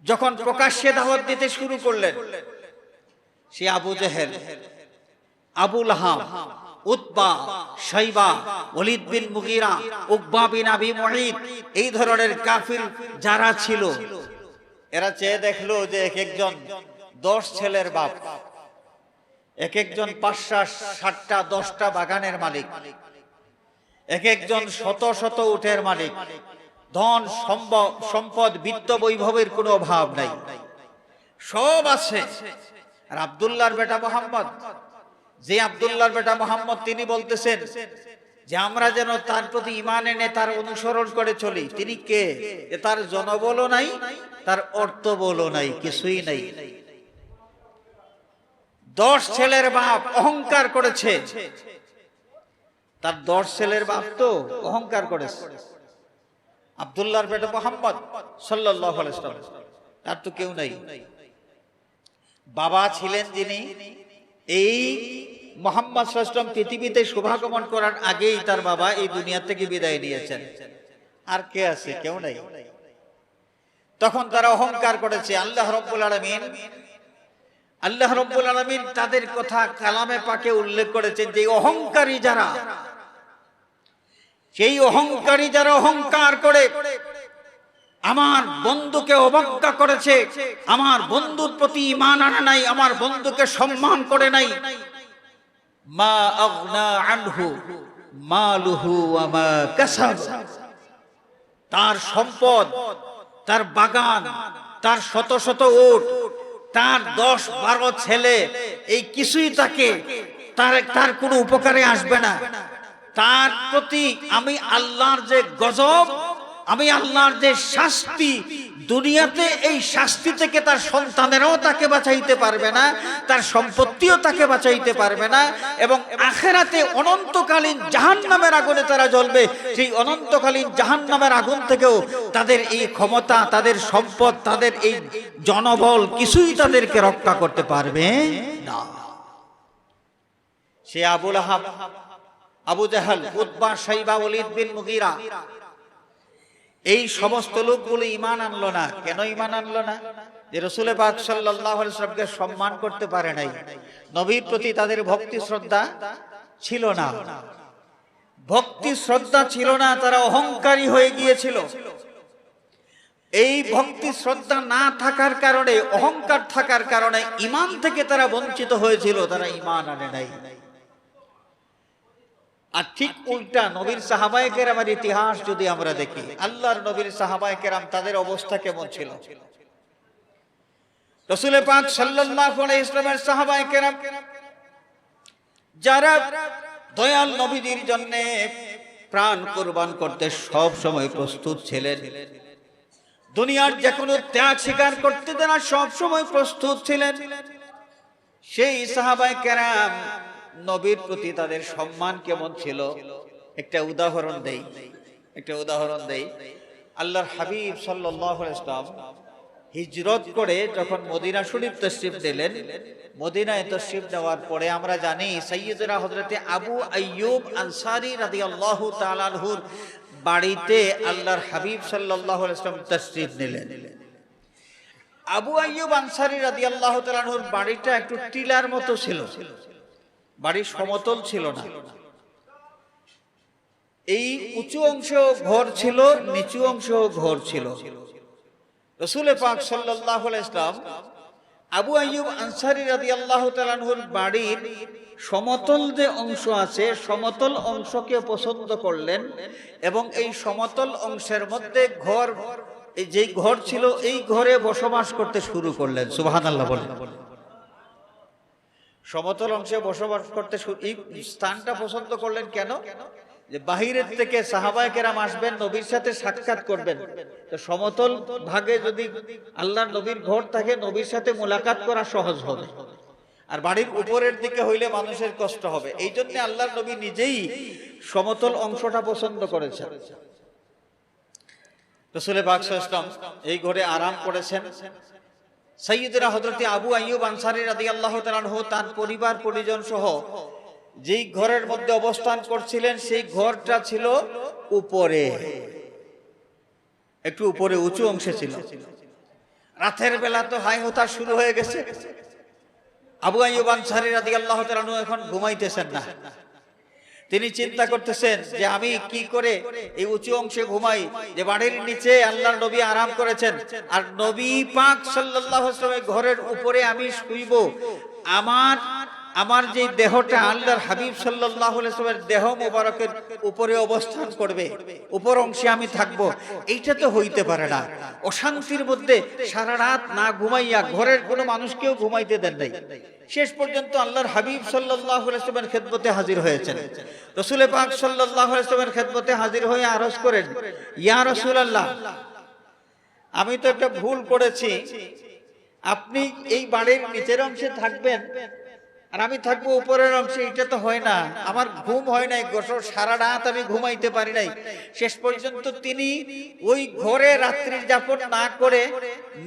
যখন প্রকাশ্যে দাওয়াত দিতে শুরু করলেন, সে আবু জেহেল, আবু লাহাব, উতবা, শাইবা, ওয়ালিদ বিন মুগীরা, উকবা বিন আবি মুঈত, এই ধরনের কাফির যারা ছিল, এরা চেয়ে দেখলো যে এক একজন 10 ছেলের বাপ, এক একজন 5টা 7টা 10টা বাগানের মালিক, এক একজন শত শত উটের মালিক, ধন সম্পদ বিত্ত বৈভবের কোনো অভাব নাই, সব আছে। আর আব্দুল্লাহর বেটা মুহাম্মদ, যে আব্দুল্লাহর বেটা মুহাম্মদ, তিনি বলতেছেন যে আমরা যেন তার প্রতি ঈমান এনে তার অনুসরণ করে চলি। তিনি কে? তার জনবলও নাই, তার অর্থবলও নাই, কিছুই নাই। 10 ছেলের বাপ অহংকার করেছে, তার 10 ছেলের বাপ তো অহংকার করেছে। আব্দুল্লাহর বেটা মুহাম্মদ সাল্লাল্লাহু আলাইহি ওয়াসাল্লাম, তার তো কেউ নাই। বাবা ছিলেন যিনি, এই মুহাম্মদ সাল্লাল্লাহু আলাইহি ওয়াসাল্লাম পৃথিবীতে শুভাগমন করার আগেই তার বাবা এই দুনিয়া থেকে বিদায় নিয়েছেন। আর কে আছে? কেউ নাই। তখন তারা অহংকার করেছে। আল্লাহ রাব্বুল আলামিন তাদের কথা কালামে পাকে উল্লেখ করেছেন যে অহংকারী যারা, সেই অহংকারী যারা অহংকার করে আমার বন্ধুকে অবজ্ঞা করেছে, আমার বন্ধুর প্রতি ঈমান আনে নাই, আমার বন্ধুকে সম্মান করে নাই, মা আগনা আনহু মালুহু ওয়া মা কাসাব, তার সম্পদ, তার বাগান, তার শত শত উট, তার 10-12 ছেলে, এই কিছুই তার কোনো উপকারে আসবে না। তার প্রতি আমি আল্লাহর যে গজব, আমি আল্লাহর যে শাস্তি, দুনিয়াতে এই শাস্তি থেকে তার সন্তানেরাও তাকে বাঁচাইতে পারবে না, তার সম্পত্তিও তাকে বাঁচাইতে পারবে না, এবং আখিরাতে অনন্তকালীন জাহান্নামের আগুনে তারা জ্বলবে। সেই অনন্তকালীন জাহান্নামের আগুন থেকেও তাদের এই ক্ষমতা, তাদের সম্পদ, তাদের এই জনবল কিছুই তাদেরকে রক্ষা করতে পারবে না। সে আবু লাহাব, আবু জাহাল, উতবা, শাইবা, ওয়ালিদ বিন মুগীরা, এই সমস্ত লোকগুলো ঈমান আনলো না। কেন ঈমান আনলো না? যে রাসূল পাক সাল্লাল্লাহু আলাইহি ওয়াসাল্লামকে সম্মান করতে পারে নাই, নবীর প্রতি তাদের ভক্তি শ্রদ্ধা ছিল না। ভক্তি শ্রদ্ধা ছিল না, তারা অহংকারী হয়ে গিয়েছিল। এই ভক্তি শ্রদ্ধা না থাকার কারণে, অহংকার থাকার কারণে ঈমান থেকে তারা বঞ্চিত হয়েছিল, তারা ঈমান আনে নাই। আর ঠিক উল্টা নবীর সাহাবায়ে কেরামের ইতিহাস যদি আমরা দেখি, আল্লাহর নবীর সাহাবায়ে কেরাম তাদের অবস্থা কেমন ছিল? রাসূল পাক সাল্লাল্লাহু আলাইহি ওয়াসাল্লামের সাহাবায়ে কেরাম যারা দয়াল নবীর জন্য প্রাণ কুরবান করতে সব সময় প্রস্তুত ছিলেন, দুনিয়ার যে কোনো ত্যাগ স্বীকার করতে তারা সব সময় প্রস্তুত ছিলেন, সেই সাহাবায়ে কেরাম নবীর প্রতি তাদের সম্মান কেমন ছিল? একটা উদাহরণ দেই। আল্লাহর হাবিব সাল্লাল্লাহু আলাইহি ওয়াসাল্লাম হিজরত করে যখন মদিনা শরীফ তশরিফ নিলেন, মদিনায় তশরিফ নেওয়ার পরে আমরা জানি সাইয়্যিদনা হযরতে আবু আইয়ুব আনসারী রাদিয়াল্লাহু তাআলা আনহুর বাড়িতে আল্লাহর হাবিব সাল্লাল্লাহু আলাইহি ওয়াসাল্লাম তশরিফ নিলেন। আবু আইয়ুব আনসারী রাদিয়াল্লাহু তাআলা আনহুর বাড়িটা একটু টিলার মতো ছিল, বাড়ি সমতল ছিল না। এই উঁচু অংশ ঘর ছিল, নিচু অংশ ঘর ছিল। রাসূল পাক সাল্লাল্লাহু আলাইহি ওয়াসাল্লাম আবু আইয়ুব আনসারী রাদিয়াল্লাহু তাআলা আনহুর বাড়ির সমতল যে অংশ আছে, সমতল অংশকে পছন্দ করলেন এবং এই সমতল অংশের মধ্যে ঘর, এই যে ঘর ছিল, এই ঘরে বসবাস করতে শুরু করলেন। সুবহানাল্লাহ বলেন। সমতল অংশে বসবাস করতে এই স্থানটা পছন্দ করলেন কেন? যে বাহিরের থেকে সাহাবায়ে কেরাম আসবেন, নবীর সাথে সাক্ষাৎ করবেন। তো সমতল ভাগে যদি আল্লাহর নবীর ঘর থাকে, নবীর সাথে মোলাকাত করা সহজ হবে। আর বাড়ির উপরের দিকে হইলে মানুষের কষ্ট হবে। এই জন্য আল্লাহর নবী নিজেই সমতল অংশটা পছন্দ করেছেন। রাসূল পাক সাল্লাল্লাহু আলাইহি ওয়াসাল্লাম এই ঘরে আরাম করেছেন। সাইয়্যিদনা হযরত আবু আইয়ুব আনসারী রাদিয়াল্লাহু তাআলা আনহু তার পরিবার পরিজন সহ যেই ঘরের মধ্যে অবস্থান করছিলেন, সেই ঘরটা ছিল উপরে, একটু উপরে উঁচু অংশে ছিল। রাতের বেলা তো হাই হতাশ শুরু হয়ে গেছে। আবু আইয়ুব আনসারী রাদিয়াল্লাহু তাআলা আনহু এখন ঘুমাইতেছেন না। তিনি চিন্তা করতেছেন যে আমি কি করে এই উঁচু অংশে ঘুমাই, যে বাড়ির নিচে আল্লাহর নবী আরাম করেছেন, আর নবী পাক সাল্লাল্লাহু আলাইহি ওয়াসাল্লামের ঘরের উপরে আমি শুইব। আমার যে দেহটা আল্লাহর হাবিব সাল্লাল্লাহু আলাইহি ওয়াসাল্লামের দেহ মোবারকের উপরে অবস্থান করবে, উপর অংশে আমি থাকব, এইটা তো হইতে পারে না। অশান্তির মধ্যে সারা রাত না ঘুমাইয়া ঘরের কোনো মানুষকেও ঘুমাইতে দেন নাই। শেষ পর্যন্ত আল্লাহর হাবিব সাল্লাল্লাহু আলাইহি ওয়াসাল্লামের খেদমতে হাজির হয়েছেন। রাসূল পাক সাল্লাল্লাহু আলাইহি ওয়াসাল্লামের খেদমতে হাজির হয়ে আরজ করেন, ইয়া রাসূলুল্লাহ, আমি তো একটা ভুল করেছি। আপনি এই বাড়ির নিচের অংশে থাকবেন আর আমি থাকবো উপরের অংশে, এটা তো হয় না। আমার ঘুম হয় নাই, সারা রাত আমি ঘুমাইতে পারি নাই। শেষ পর্যন্ত তিনি ওই ঘরে রাত্রি যাপন না করে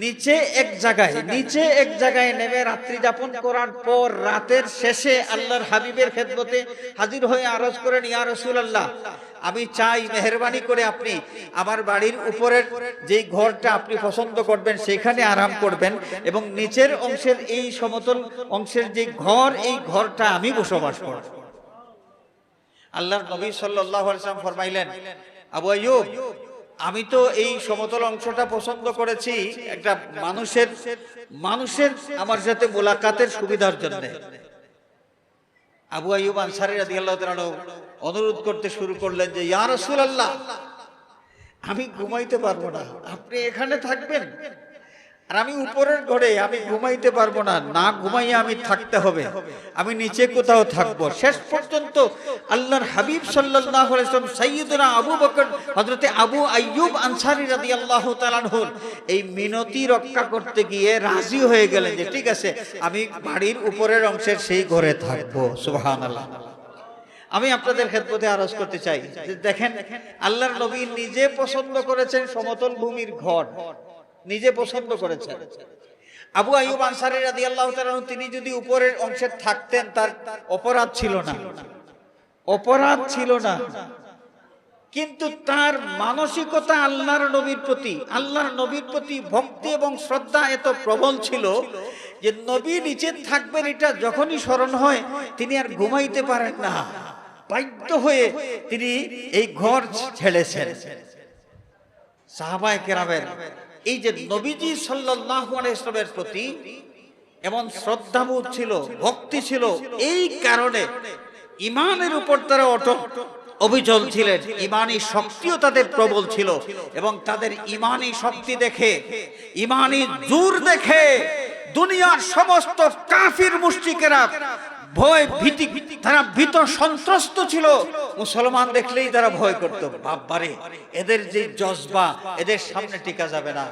নিচে এক জায়গায় নেমে রাত্রি যাপন করার পর রাতের শেষে আল্লাহর হাবিবের খেদমতে হাজির হয়ে আরজ করেন, ইয়া রাসূলুল্লাহ, আমি চাই মেহেরবানি করে আপনি আমার বাড়ির উপরের যে ঘরটা আপনি পছন্দ করবেন সেখানে আরাম করবেন, এবং নিচের অংশের এই সমতল অংশের যে ঘর, এই ঘরটা আমি বসবাস করব। আল্লাহর নবী সাল্লাল্লাহু আলাইহি ওয়াসাল্লাম ফরমাইলেন, আবু আইয়ুব, আমি তো এই সমতল অংশটা পছন্দ করেছি একটা মানুষের আমার সাথে মোলাকাতের সুবিধার জন্য। আবু আইয়ুব আনসারী রাদিয়াল্লাহু তাআলা অনুরোধ করতে শুরু করলেন যে, ইয়া রাসূলুল্লাহ, আমি ঘুমাইতে পারবো না, আপনি এখানে থাকবেন, আর আমি উপরের ঘরে আমি ঘুমাইতে পারবো না, না ঘুমাইয়া আমি থাকতে হবে, আমি নিচে কোথাও থাকবো। শেষ পর্যন্ত আল্লাহর হাবিব সাল্লাল্লাহু আলাইহি ওয়াসাল্লাম সাইয়্যিদুনা আবু বকর হযরতে আবু আইয়ুব আনসারী রাদিয়াল্লাহু তাআলা আনহুর এই মিনতি রক্ষা করতে গিয়ে রাজি হয়ে গেলেন যে ঠিক আছে, আমি বাড়ির উপরের অংশের সেই ঘরে থাকবো। সুবহানাল্লাহ। আমি আপনাদের খেদমতে আরজ করতে চাই যে দেখেন, আল্লাহর নবী নিজে পছন্দ করেছেন সমতল ভূমির ঘর, নিজে পছন্দ করেছেন। আবু আইয়ুব আনসারী রাদিয়াল্লাহু তাআলা তিনি যদি উপরের অংশে থাকতেন, তার অপরাধ ছিল না, কিন্তু তার মানসিকতা আল্লাহর নবীর প্রতি ভক্তি এবং শ্রদ্ধা এত প্রবল ছিল যে নবী নিচে থাকবেন এটা যখনই স্মরণ হয় তিনি আর ঘুমাইতে পারেন না, বাধ্য হয়ে তিনি এই ঘর ছেড়েছেন। সাহাবায়ে কেরামের এই যে নবীজি সাল্লাল্লাহু আলাইহি ওয়াসাল্লামের প্রতি এমন শ্রদ্ধাবোধ ছিল, ভক্তি ছিল, এই কারণে ঈমানের উপর তারা অটল অবিচল ছিলেন। ঈমানী শক্তিও তাদের প্রবল ছিল, এবং তাদের ঈমানী শক্তি দেখে, ঈমানী জোর দেখে দুনিয়ার সমস্ত কাফির মুশরিকেরা তারা ভীত সন্ত্রস্ত ছিল। মুসলমান দেখলেই তারা ভয় করত, বাবারে এদের যে জজবা, এদের সামনে টিকা যাবে না।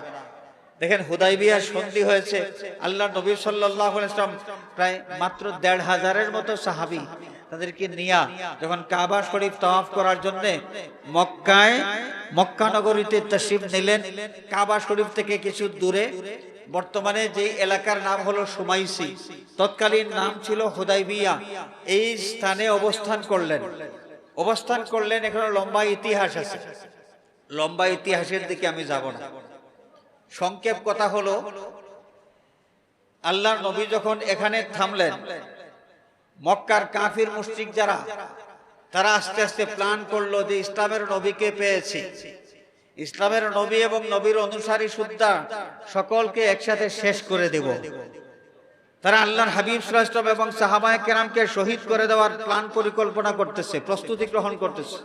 দেখেন, হুদাইবিয়ার সন্ধি হয়েছে, আল্লাহ নবী সাল্লাল্লাহু আলাইহি ওয়াসাল্লাম প্রায় মাত্র ১৫০০ মতো সাহাবী তাদেরকে নিয়ে যখন কাবা শরীফ তাওয়াফ করার জন্য মক্কা নগরীতে তাশরিফ নিলেন, কাবা শরীফ থেকে কিছু দূরে বর্তমানে যে এলাকার নাম হলো সুমাইসি, তৎকালীন নাম ছিল হুদাইবিয়া, এই স্থানে অবস্থান করলেন। এখানে লম্বা ইতিহাস আছে, লম্বা ইতিহাসের দিকে আমি যাব না। সংক্ষেপ কথা হলো, আল্লাহর নবী যখন এখানে থামলেন, মক্কার কাফির মুশরিক যারা, তারা আস্তে আস্তে প্ল্যান করলো যে ইসলামের নবীকে পেয়েছি, ইসলামের নবী এবং নবীর অনুসারী সুদ্ধা সকলকে একসাথে শেষ করে দেব। তারা আল্লাহর হাবিব সাল্লাল্লাহু আলাইহি ওয়াসাল্লাম এবং সাহাবায়ে কেরামকে শহীদ করে দেওয়ার প্ল্যান পরিকল্পনা করতেছে, প্রস্তুতি গ্রহণ করতেছে।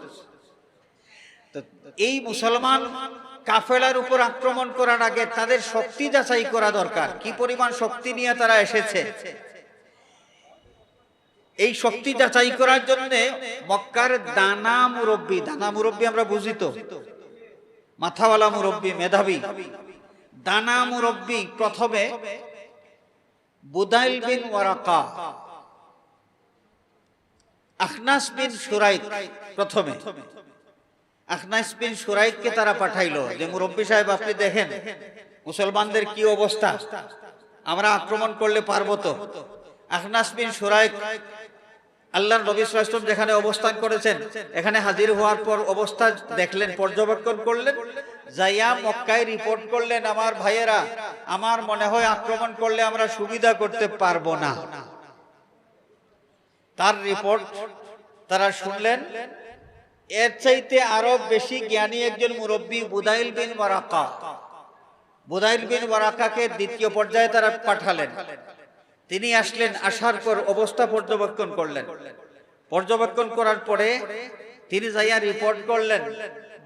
তো এই মুসলমান কাফেলার উপর আক্রমণ করার আগে তাদের শক্তি যাচাই করা দরকার, কি পরিমাণ শক্তি নিয়ে তারা এসেছে। এই শক্তি যাচাই করার জন্য মক্কার দানা মুরব্বী আমরা বুঝি তো, মাথাওয়ালা মুরব্বী, মেধাবী দানা মুরব্বী প্রথমে বুদাইল বিন ওয়ারাকা, আখনাস বিন সুরাইক, প্রথমে আখনাস বিন সুরাইককে তারা পাঠাইলো যে মুরব্বী সাহেব আপনি দেখেন মুসলমানদের কি অবস্থা, আমরা আক্রমণ করলে পারবো তো? আখনাস বিন সুরাইক আল্লাহর নবী সাল্লাল্লাহু আলাইহি ওয়াসাল্লাম যেখানে অবস্থান করেছেন এখানে হাজির হওয়ার পর অবস্থা দেখলেন, পর্যবেক্ষণ করলেন, যাইয়া মক্কায় রিপোর্ট করলেন, আমার ভাইয়েরা আমার মনে হয় আক্রমণ করলে আমরা সুবিধা করতে পারবো না। তার রিপোর্ট তারা শুনলেন। এর চাইতে আরো বেশি জ্ঞানী একজন মুরব্বী বুদাইল বিন ওয়ারাকা, বুদাইল বিন ওয়ারাকাকে দ্বিতীয় পর্যায়ে তারা পাঠালেন। তিনি আসলেন, আসার পর অবস্থা পর্যবেক্ষণ করলেন। পর্যবেক্ষণ করার পরে তিনি যাইয়া রিপোর্ট করলেন,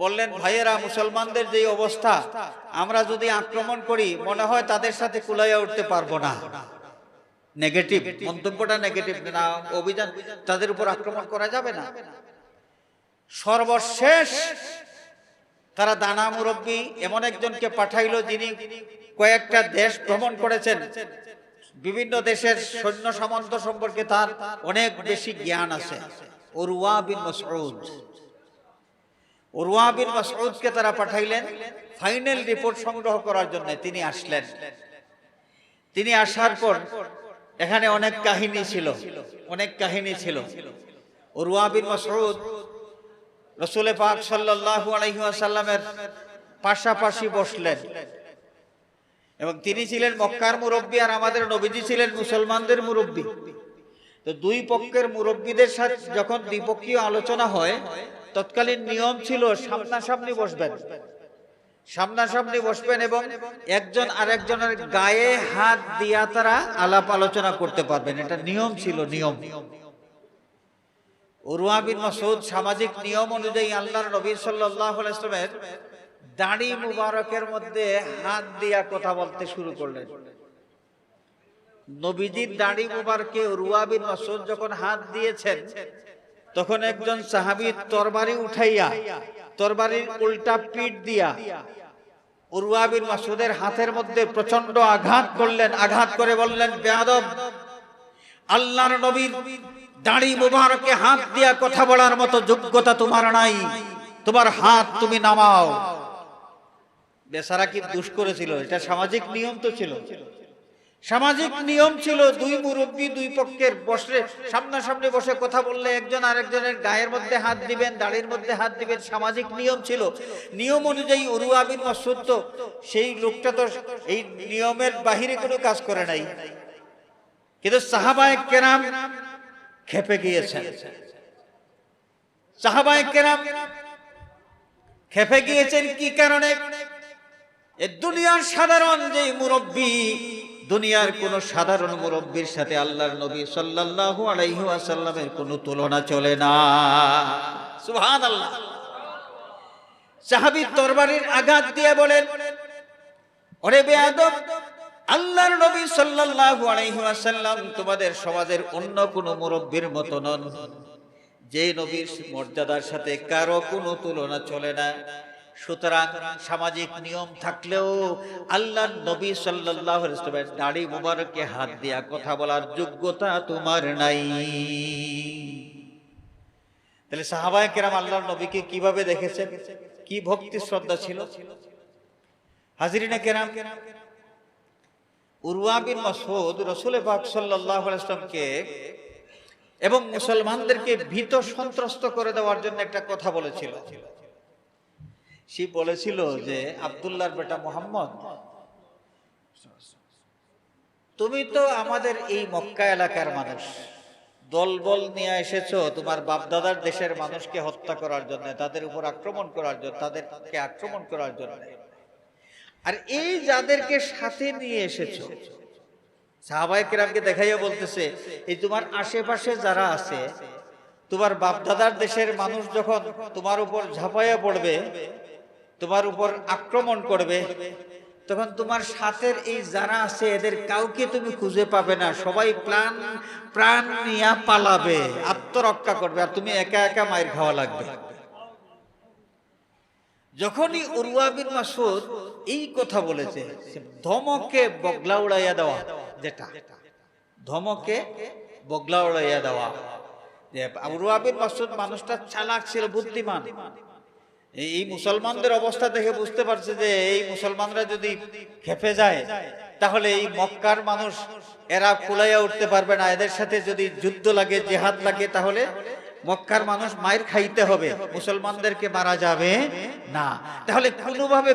বললেন ভাইয়েরা মুসলমানদের যে অবস্থা, আমরা যদি আক্রমণ করি মনে হয় তাদের সাথে কুলাইয়া উঠতে পারবো না। নেগেটিভ মন্তব্যটা, নেগেটিভ না, অভিযান তাদের উপর আক্রমণ করা যাবে না। সর্বশেষ তারা দানা মুরব্বী এমন একজনকে পাঠাইলো যিনি কয়েকটা দেশ ভ্রমণ করেছেন, বিভিন্ন দেশের সৈন্য সামন্ত সম্পর্কে তার অনেক বেশি জ্ঞান আছে। উরওয়া বিন মাসউদ, উরওয়া বিন মাসউদকে তারা পাঠাইলেন ফাইনাল রিপোর্ট সংগ্রহ করার জন্য। তিনি আসলেন। তিনি আসার পর এখানে অনেক কাহিনী ছিল, অনেক কাহিনী ছিল। উরওয়া বিন মাসউদ রাসূল পাক সাল্লাল্লাহু আলাইহি ওয়াসাল্লামের পাশাপাশি বসলেন এবং তিনি ছিলেন মক্কার মুরব্বী আর আমাদের নবীজি ছিলেন মুসলমানদের মুরব্বী। তো দুই পক্ষের মুরব্বীদের সাথে যখন দ্বিপক্ষীয় আলোচনা হয় তৎকালীন নিয়ম ছিল সামনাসামনি বসবেন, সামনাসামনি বসবেন এবং একজন আরেকজনের গায়ে হাত দিয়া তারা আলাপ আলোচনা করতে পারবেন, এটা নিয়ম ছিল, নিয়ম। উরওয়া বিন মাসউদ সামাজিক নিয়ম অনুযায়ী আল্লাহর নবী সাল্লাল্লাহু আলাইহি ওয়াসাল্লামের দাড়ি মুবারকের মধ্যে হাত দিয়া কথা বলতে শুরু করলেন। নবীজির দাড়ি মুবারকে উরওয়া বিন মাসউদ যখন হাত দিয়েছেন তখন একজন সাহাবী তরবারি উঠাইয়া তরবারির উল্টা পিঠ দিয়া উরওয়া বিন মাসউদের হাতের মধ্যে প্রচন্ড আঘাত করলেন। আঘাত করে বললেন, বেয়াদব, আল্লাহর নবীর দাড়ি মুবারকে হাত দিয়া কথা বলার মতো যোগ্যতা তোমার নাই, তোমার হাত তুমি নামাও। বেচারা কি দুষ করেছিল? এটা সামাজিক নিয়ম তো ছিল, সামাজিক নিয়ম ছিল। দুই মুরব্বী দুই পক্ষের বসে সামনাসামনি বসে কথা বললে একজন আরেকজনের গায়ের মধ্যে হাত দিবেন, দাড়ির মধ্যে হাত দিবেন, সামাজিক নিয়ম ছিল। নিয়ম অনুযায়ী উরওয়া বিন মাসউদ তো সেই লোকটা তো এই নিয়মের বাহিরে কোনো কাজ করে নাই, কিন্তু সাহাবায়ে কেরাম খেপে গিয়েছেন। সাহাবায়ে কেরাম খেপে গিয়েছেন কি কারণে? এ দুনিয়ার সাধারণ যে মুরব্বী, দুনিয়ার কোন সাধারণ মুরব্বীর সাথে আল্লাহর নবী সাল্লাল্লাহু আলাইহি ওয়াসাল্লামের কোনো তুলনা চলে না। সুবহানাল্লাহ। সাহাবী তরবারির আঘাত দিয়ে বলেন, ওরে বেয়াদব, আল্লাহর নবী সাল্লাল্লাহু আলাইহি ওয়াসাল্লাম তোমাদের সমাজের অন্য কোন মুরব্বীর মতো নন, যে নবীর মর্যাদার সাথে কারো কোনো তুলনা চলে না। সুতরাং সামাজিক নিয়ম থাকলেও আল্লাহর নবী সাল্লাল্লাহু আলাইহি ওয়াসাল্লামের দাড়ি মুবারকে হাত দিয়া কথা বলার যোগ্যতা তোমার নাই। তাহলে সাহাবায়ে কেরাম আল্লাহর নবীকে কিভাবে দেখেছেন, কি ভক্তি শ্রদ্ধা ছিল। হাজিরিনে কেরাম, উরওয়া বিন মাসউদ রাসূল পাক সাল্লাল্লাহু আলাইহি ওয়াসাল্লামকে এবং মুসলমানদেরকে ভীত সন্ত্রস্ত করে দেওয়ার জন্য একটা কথা বলেছিল। সে বলেছিল যে, আব্দুল্লাহর বেটা মুহাম্মদ, তুমি তো আমাদের এই মক্কা এলাকার মানুষ, দলবল নিয়ে এসেছো তোমার বাপদাদার দেশের মানুষকে হত্যা করার জন্য, তাদের উপর আক্রমণ করার জন্য, তাদেরকে আক্রমণ করার জন্য। আর এই যাদেরকে সাথে নিয়ে এসেছো, সাহাবায়ে কেরামকে দেখাইয়া বলতেছে, এই তোমার আশেপাশে যারা আছে, তোমার বাপদাদার দেশের মানুষ যখন তোমার উপর ঝাঁপাইয়া পড়বে, তোমার উপর আক্রমণ করবে, তখন তোমার সাথের এই যারা আছে এদের কাউকে তুমি খুঁজে পাবে না, সবাই প্রাণ নিয়ে পালাবে, আত্মরক্ষা করবে, আর তুমি একা একা মায়ের খাওয়া লাগবে। যখনই উরওয়া বিন মাসউদ এই কথা বলেছে, ধমকে বগলা উড়াইয়া দেওয়া, যেটা ধমকে বগলা উড়াইয়া দেওয়া, যে উরওয়া বিন মাসউদ মানুষটা চালাক ছিল, বুদ্ধিমান। এই মুসলমানদের অবস্থা দেখে বুঝতে পারছে যে এই মুসলমানরা যদি খেপে যায় তাহলে এই মক্কার মানুষ এরা কুলাইয়া উঠতে পারবে না, এদের সাথে যদি যুদ্ধ লাগে, জেহাদ লাগে, তাহলে মক্কার মানুষ মায়ের খাইতে হবে, মুসলমানদেরকে মারা যাবে না। তাহলে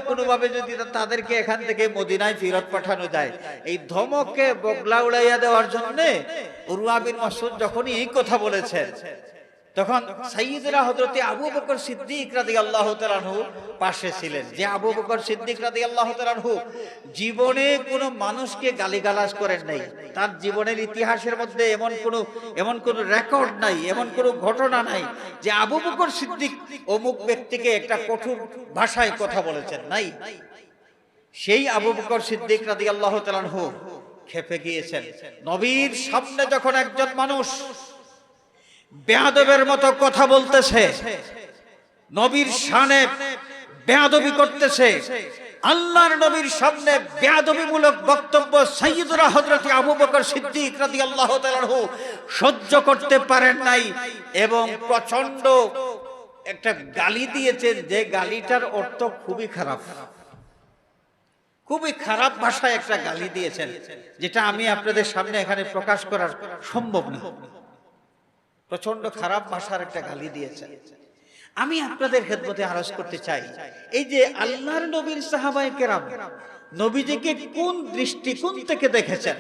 কোনোভাবে যদি তাদেরকে এখান থেকে মদিনায় ফেরত পাঠানো যায়, এই ধমকে বগলা উড়াইয়া দেওয়ার জন্য উরওয়া বিন মাসউদ যখনই এই কথা বলেছেন, তখন সাইয়্যিদনা হযরতে আবু বকর সিদ্দিক রাদিয়াল্লাহু তাআলা আনহু পাশে ছিলেন। যে আবু বকর সিদ্দিক রাদিয়াল্লাহু তাআলা আনহু জীবনে কোনো মানুষকে গালিগালাজ করেন নাই, তার জীবনের ইতিহাসের মধ্যে এমন কোনো রেকর্ড নাই, এমন কোনো ঘটনা নাই যে আবু বকর সিদ্দিক অমুক ব্যক্তিকে একটা কঠোর ভাষায় কথা বলেছেন, নাই। সেই আবু বকর সিদ্দিক রাদিয়াল্লাহু তাআলা আনহু খেপে গিয়েছেন। নবীর সামনে যখন একজন মানুষ বেয়াদবের মতো কথা বলতেছে, নবীর শানে বেয়াদবি করতেছে, আল্লাহর নবীর সামনে বেয়াদবিমূলক বক্তব্য সাইয়্যিদুনা হযরত আবু বকর সিদ্দিক রাদিয়াল্লাহু তাআলা আনহু সহ্য করতে পারেন নাই এবং প্রচন্ড একটা গালি দিয়েছেন, যে গালিটার অর্থ খুবই খারাপ, খুবই খারাপ ভাষায় একটা গালি দিয়েছেন, যেটা আমি আপনাদের সামনে এখানে প্রকাশ করা সম্ভব না। প্রচন্ড খারাপ ভাষার একটা গালি দিয়েছেন। আমি আপনাদের খেদমতে আরজ করতে চাই, এই যে আল্লাহর নবীর সাহাবায়ে কেরাম নবীজিকে কোন দৃষ্টিকোণ থেকে দেখেছেন,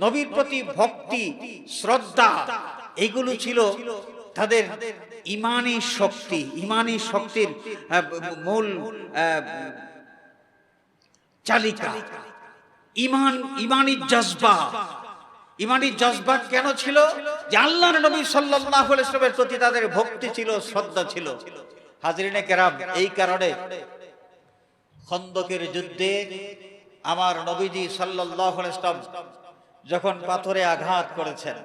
নবীর প্রতি ভক্তি, শ্রদ্ধা, এইগুলো ছিল তাদের ঈমানী শক্তি, ঈমানী শক্তির মূল চালিকা। ঈমানী জজবা, ঈমানী জজবা কেন ছিল? যে আল্লাহর নবী সাল্লাল্লাহু আলাইহি ওয়াসাল্লামের প্রতি তাদের ভক্তি ছিল, শ্রদ্ধা ছিল। হাজরিনে কেরাম, এই কারণে খন্দকের যুদ্ধে আমার নবীজি সাল্লাল্লাহু আলাইহি ওয়াসাল্লাম যখন পাথরে আঘাত করেছেন,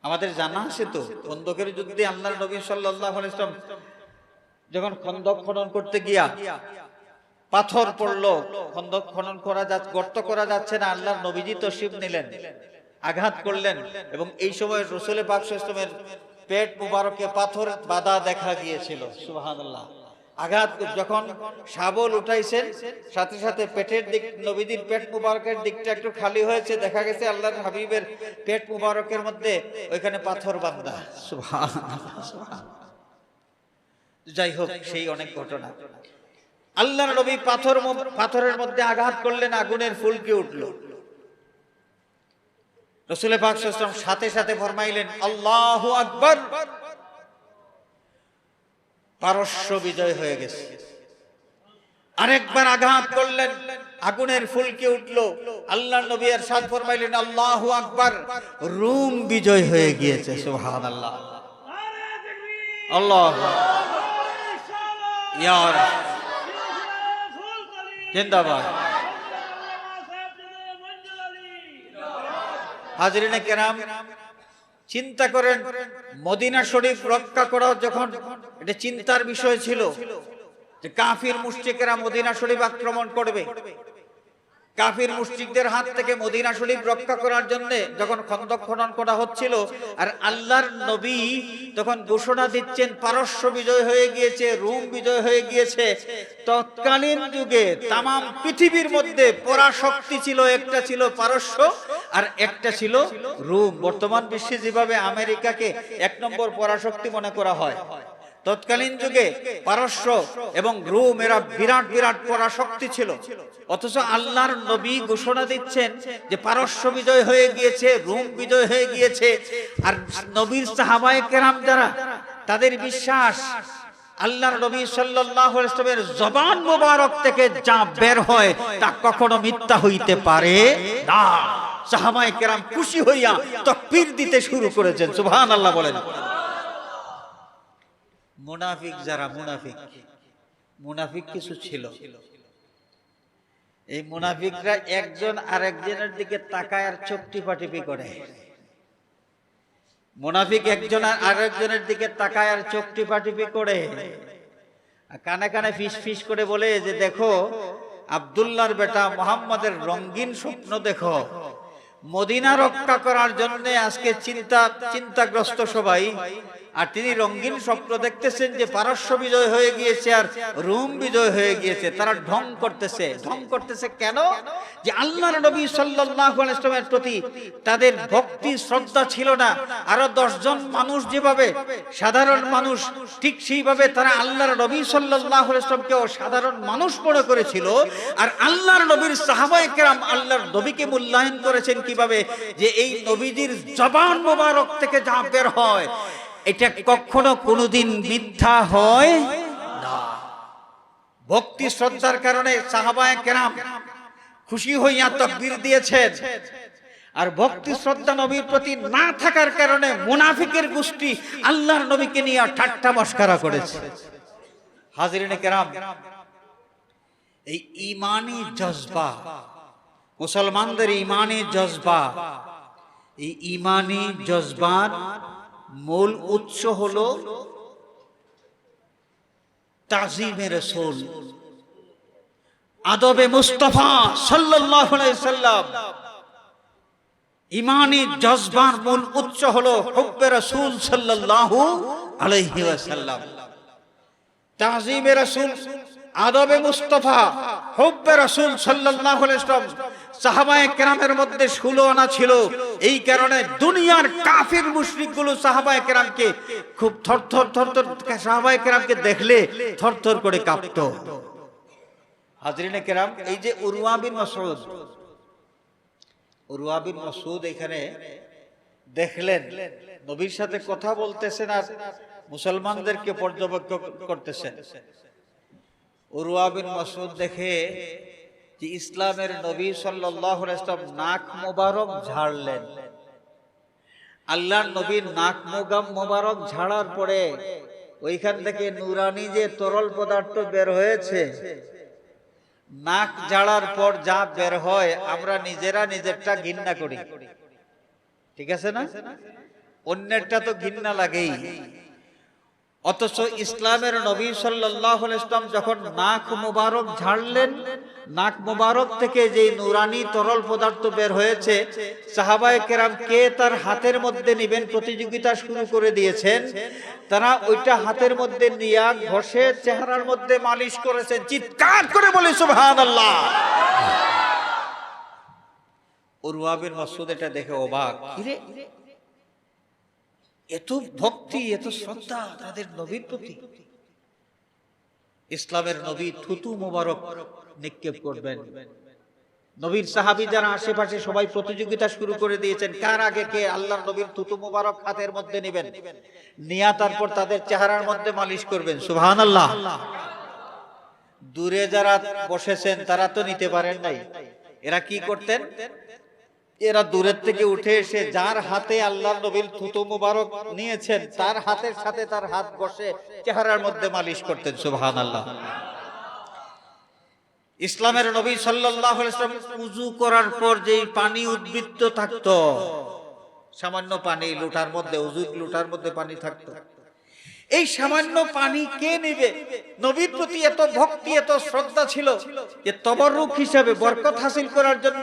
আমাদের জানা আছে তো, খন্দকের যুদ্ধে আল্লাহর নবী সাল্লাল্লাহু আলাইহি ওয়াসাল্লাম যখন খন্দক খনন করতে গিয়া পাথর পড়লো, খন্দক খনন করা যাচ্ছে, গর্ত করা যাচ্ছে না, আল্লাহর নবীজি তশরিফ নিলেন, আঘাত করলেন, এবং এই সময় রাসূল পাক সাল্লাল্লাহু আলাইহি ওয়াসাল্লামের পেট মুবারকে পাথর বাঁধা দেখা গিয়েছিল। সুবহানাল্লাহ। আঘাত যখন শাবল উঠাইছেন, সাথে সাথে পেটের দিক, নবীজির পেট মুবারকের দিকটা একটু খালি হয়েছে, দেখা গেছে আল্লাহর হাবিবের পেট মুবারকের মধ্যে ওইখানে পাথর বাঁধা। সুবহানাল্লাহ। যাই হোক, সেই অনেক ঘটনা। আল্লাহর নবী পাথরের মধ্যে আঘাত করলেন, আগুনের ফুলকি উঠল। রাসূল পাক সাল্লাল্লাহু আলাইহি ওয়াসাল্লাম সাথে সাথে ফরমাইলেন, আল্লাহু আকবার, পারস্য বিজয় হয়ে গেছে। আরেকবার আঘাত করলেন, আগুনের ফুলকি উঠল। আল্লাহর নবী ইরশাদ ফরমাইলেন, আল্লাহু আকবার, রোম বিজয় হয়ে গিয়েছে। সুবহানাল্লাহ। আল্লাহ ইয়া জিন্দাবাদ। হাজরিনে কেরাম, চিন্তা করেন, মদিনা শরীফ রক্ষা করা যখন এটা চিন্তার বিষয় ছিল যে কাফির মুশরিকেরা মদিনা শরীফ আক্রমণ করবে, কাফির মুশরিকদের হাত থেকে মদিনা শরীফ রক্ষা করার জন্য যখন খন্দক খনন করা হচ্ছিল, আর আল্লাহর নবী তখন ঘোষণা দিচ্ছেন পারস্য বিজয় হয়ে গিয়েছে, রোম বিজয় হয়ে গিয়েছে। তৎকালীন যুগে তামাম পৃথিবীর মধ্যে পরাশক্তি ছিল, একটা ছিল পারস্য আর একটা ছিল রোম। বর্তমান বিশ্বে যেভাবে আমেরিকাকে এক নম্বর পরাশক্তি মনে করা হয়, তৎকালীন যুগে পারস্য এবং রোম এরা বিরাট বিরাট পরাশক্তি ছিল। অথচ আল্লাহর নবী ঘোষণা দিচ্ছেন যে পারস্য বিজয় হয়ে গিয়েছে, রোম বিজয় হয়ে গিয়েছে। আর নবীর সাহাবায়ে কেরাম যারা, তাদের বিশ্বাস আল্লাহর নবী সাল্লাল্লাহু আলাইহি ওয়াসাল্লামের জবান মোবারক থেকে যা বের হয় তা কখনো মিথ্যা হইতে পারে না। সাহাবায়ে কেরাম খুশি হইয়া তাকবীর দিতে শুরু করেছেন। সুবহানাল্লাহ বলেন। মুনাফিক যারা, মুনাফিক কিছু ছিল, এই মুনাফিকরা একজন আরেকজনের দিকে তাকায় আর চোখ টিপাটিপি করে। মুনাফিক একজন আরেকজনের দিকে তাকায় আর চোখ টিপাটিপি করে, কানে কানে ফিস ফিস করে বলে যে দেখো আব্দুল্লাহর বেটা মুহাম্মাদের রঙিন স্বপ্ন দেখো, মদিনা রক্ষা করার জন্য আজকে চিন্তাগ্রস্ত সবাই। আর তিনি রঙিন স্বপ্ন দেখতেছেন যে পারস্য বিজয় হয়ে গিয়েছে আর রোম বিজয় হয়ে গিয়েছে। তারা ঢং করতেছে কেন? যে আল্লাহর নবী সাল্লাল্লাহু আলাইহি ওয়াসাল্লামের প্রতি তাদের ভক্তি শ্রদ্ধা ছিল না। আরো 10 জন মানুষ যেভাবে সাধারণ মানুষ, ঠিক সেইভাবে তারা আল্লাহর নবী সাল্লাল্লাহু আলাইহি ওয়াসাল্লামকে সাধারণ মানুষ মনে করেছিল। আর আল্লাহর নবীর সাহাবায়ে কেরাম আল্লাহর নবীকে মূল্যায়ন করেছেন কিভাবে? যে এই নবীজির জবান মোবারক থেকে যা বের হয় এটা কখনো কোনোদিন মিথ্যা হয় না। ভক্তি শ্রদ্ধার কারণে সাহাবায়ে কেরাম খুশি হইয়া তাকবীর দিয়েছেন। আর ভক্তি শ্রদ্ধা নবীর প্রতি না থাকার কারণে মুনাফিকের গোষ্ঠী আল্লাহর নবীকে নিয়ে ঠাট্টা মশকরা করেছে। হাজিরিনে কেরাম, এই ঈমানি জজবা, মুসলমানদের ঈমানি জজবা, এই ঈমানি জজবার মূল উৎস হলো তাজিমে রাসূল, আদবে মুস্তাফা সাল্লাল্লাহু আলাইহি সাল্লাম। ঈমানি জজবার মূল উৎস হলো হুব্বে রাসূল সাল্লাল্লাহু আলাইহি ওয়াসাল্লাম। তাজিমে রাসূল, আদবে মুস্তাফা, হুব্বে রাসূল সাল্লাল্লাহু আলাইহি ওয়াসাল্লাম সাহাবায়ে কেরামের মধ্যে 16 আনা ছিল। এই কারণে দুনিয়ার কাফির মুশরিকগুলো সাহাবায়ে কেরামকে খুব থরথর সাহাবায়ে কেরামকে দেখলে থরথর করে কাঁপতো। হাজরিনে কেরাম, এই যে উরওয়া বিন মাসউদ এখানে দেখলেন নবীর সাথে কথা বলতেছেন আর মুসলমানদেরকে পর্যবেক্ষণ করতেছেন। উরওয়া বিন মাসউদ দেখে যে ইসলামের নবী সাল্লাল্লাহু আলাইহি ওয়াসাল্লাম নাক মোবারক ঝাড়লেন। আল্লাহর নবীর নাক মোবারক ঝাড়ার পরে ওইখান থেকে নুরানি যে তরল পদার্থ বের হয়েছে, নাক ঝাড়ার পর যা বের হয় আমরা নিজেরা নিজেরটা ঘৃণা করি, ঠিক আছে না? অন্যেরটা তো ঘৃণা লাগেই। অথচ ইসলামের নবী সাল্লাল্লাহু আলাইহি ওয়াসাল্লাম যখন নাক মোবারক ঝাড়লেন, নাক মোবারক থেকে যে নুরানি তরল পদার্থ বের হয়েছে, সাহাবায়ে কেরাম কে তার হাতের মধ্যে নেবেন প্রতিযোগিতা শুরু করে দিয়েছেন। তারা ওইটা হাতের মধ্যে নিয়ে ঘষে চেহারার মধ্যে মালিশ করেছেন। চিৎকার করে বলে সুবহানাল্লাহ। উরওয়া বিন মাসউদ এটা দেখে অবাক, কিরে এত ভক্তি, এত শ্রদ্ধা তাদের নবীর প্রতি। ইসলামের নবী থুতু মোবারক নিক্ষেপ করবেন। নবীর সাহাবী যারা আশেপাশে সবাই প্রতিযোগিতা শুরু করে দিয়েছেন, কার আগে কে আল্লাহর নবীর থুতু মোবারক হাতের মধ্যে নেবেন, নিয়া তারপর তাদের চেহারার মধ্যে মালিশ করবেন। সুবহানাল্লাহ। দূরে যারা বসেছেন তারা তো নিতে পারেন নাই। এরা কি করতেন? এরা দূরের থেকে উঠে এসে যার হাতে আল্লাহর নবীর থুতু মুবারক নিয়েছেন তার হাতের সাথে তার হাত বসে চেহারার মধ্যে মালিশ করতেন। সুবহানাল্লাহ। ইসলামের নবী সাল্লাল্লাহু আলাইহি ওয়াসাল্লাম ওযু করার পর যে পানি উদ্বৃত্ত থাকতো, সামান্য পানি লোটার মধ্যে, ওযু লোটার মধ্যে পানি থাকতো, এই সামান্য পানি কে নেবে? নবীর প্রতি এত ভক্তি, এত শ্রদ্ধা ছিল যে তবররুক হিসাবে বরকত হাসিল করার জন্য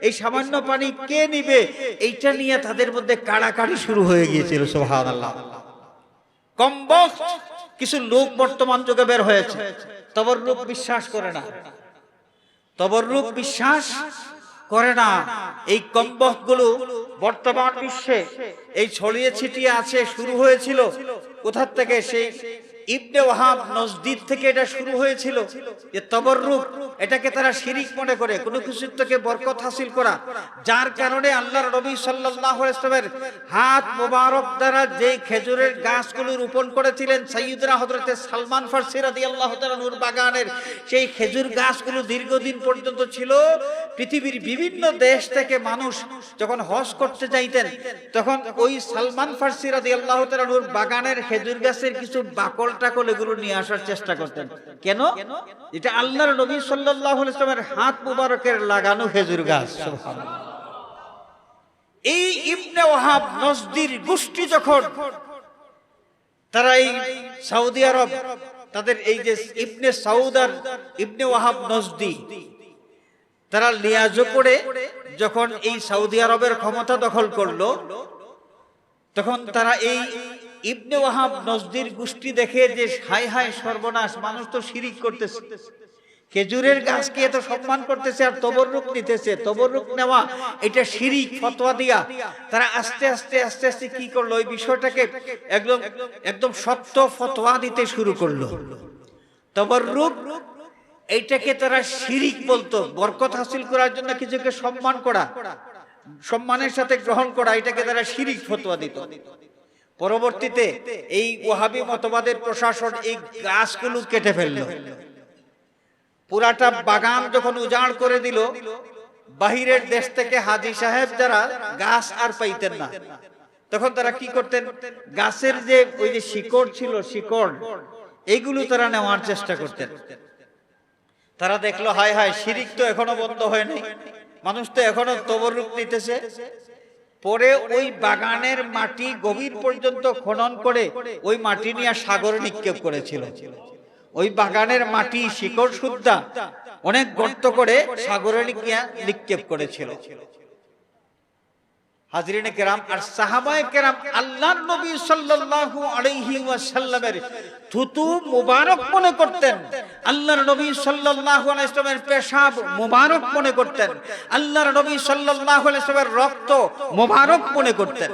এই সামান্য পানি কে নিবে, এইটা নিয়ে তাদের মধ্যে কাড়াকাড়ি শুরু হয়ে গিয়েছিল। সুবহানাল্লাহ। কমবক্ত কিছু লোক বর্তমান যুগে বের হয়েছে, তবররুক বিশ্বাস করে না, তবররুক বিশ্বাস করে না। এই কমবক্ত গুলো বর্তমান বিশ্বে এই ছড়িয়ে ছিটিয়ে আছে। শুরু হয়েছিল কোথা থেকে? সেই ইবনে ওয়াহাব নজদিদ থেকে এটা শুরু হয়েছিল যে তবররুক, এটাকে তারা শিরিক মনে করে, কোনো কিছু থেকে বরকত হাসিল করা, যার কারণে আল্লাহর নবী সাল্লাল্লাহু আলাইহি ওয়াসাল্লামের হাত মোবারক দ্বারা যে খেজুরের গাছগুলো রোপণ করেছিলেন সাইয়্যিদনা হযরতে সালমান ফারসি রাদিয়াল্লাহু তাআলা নূর বাগানের, সেই খেজুর গাছগুলো দীর্ঘদিন পর্যন্ত ছিল। পৃথিবীর বিভিন্ন দেশ থেকে মানুষ যখন হজ করতে যাইতেন তখন ওই সালমান ফারসি রাদিয়াল্লাহু তাআলা নূর বাগানের খেজুর গাছের কিছু বাকল টাকল এগুলো নিয়ে আসার চেষ্টা করতেন। কেন? এটা আল্লাহর নবী সাল্লাল্লাহু আলাইহি ওয়াসাল্লামের হাত মুবারকের লাগানো খেজুর গাছ। সুবহানাল্লাহ। এই ইবনে ওয়াহাব নজদির গোষ্ঠী যখন তারা এই সৌদি আরব, তাদের এই যে ইবনে সাউদ আর ইবনে ওয়াহাব নজদি, তারা লিয়াজো করে যখন এই সৌদি আরবের ক্ষমতা দখল করলো, তখন তারা এই ইবনে ওয়াহাব নজদির গোষ্ঠী দেখে যে হায় হায় সর্বনাশ, মানুষ তো শিরিক করতেছে, খেজুরের গাছকে এত সম্মান করতেছে আর তবররুক নিতেছে, তবররুক নেওয়া এটা শিরিক ফতোয়া দিয়া তারা আস্তে আস্তে আস্তে আস্তে কি করলো, ওই বিষয়টাকে একদম একদম সত্য ফতোয়া দিতে শুরু করলো। তবররুক এইটাকে তারা শিরিক বলতো, বরকত হাসিল করার জন্য কিছুকে সম্মান করা, সম্মানের সাথে গ্রহণ করা, এটাকে তারা শিরিক ফতোয়া দিত। পরবর্তীতে এই ওয়াহাবি মতবাদের প্রশাসন এই গাছগুলো কেটে ফেললো, পুরাটা বাগান যখন উজাড় করে দিল, বাহিরের দেশ থেকে হাজী সাহেব যারা গাছ আর পাইতেন না, তখন তারা কি করতেন, গাছের যে ওই যে শিকড় ছিল, শিকড় এইগুলো তারা নেওয়ার চেষ্টা করতেন। তারা দেখলো হায় হায়, শিরিক তো এখনো বন্ধ হয়নি, মানুষ তো এখনো তবররুক নিতেছে। পরে ওই বাগানের মাটি গভীর পর্যন্ত খনন করে ওই মাটি নিয়ে সাগরে নিক্ষেপ করেছিল। ওই বাগানের মাটি শিকড় সুদ্ধা অনেক গর্ত করে সাগরে নিক্ষেপ করেছিল। হাজরিনে কেরাম, আর সাহাবায়ে কেরাম আল্লাহর নবী সাল্লাল্লাহু আলাইহি ওয়াসাল্লামের থুতু মুবারক মনে করতেন, আল্লাহর নবী সাল্লাল্লাহু আলাইহি ওয়াসাল্লামের পেশাব মুবারক মনে করতেন, আল্লাহর নবী সাল্লাল্লাহু আলাইহি ওয়াসাল্লামের রক্ত মুবারক মনে করতেন।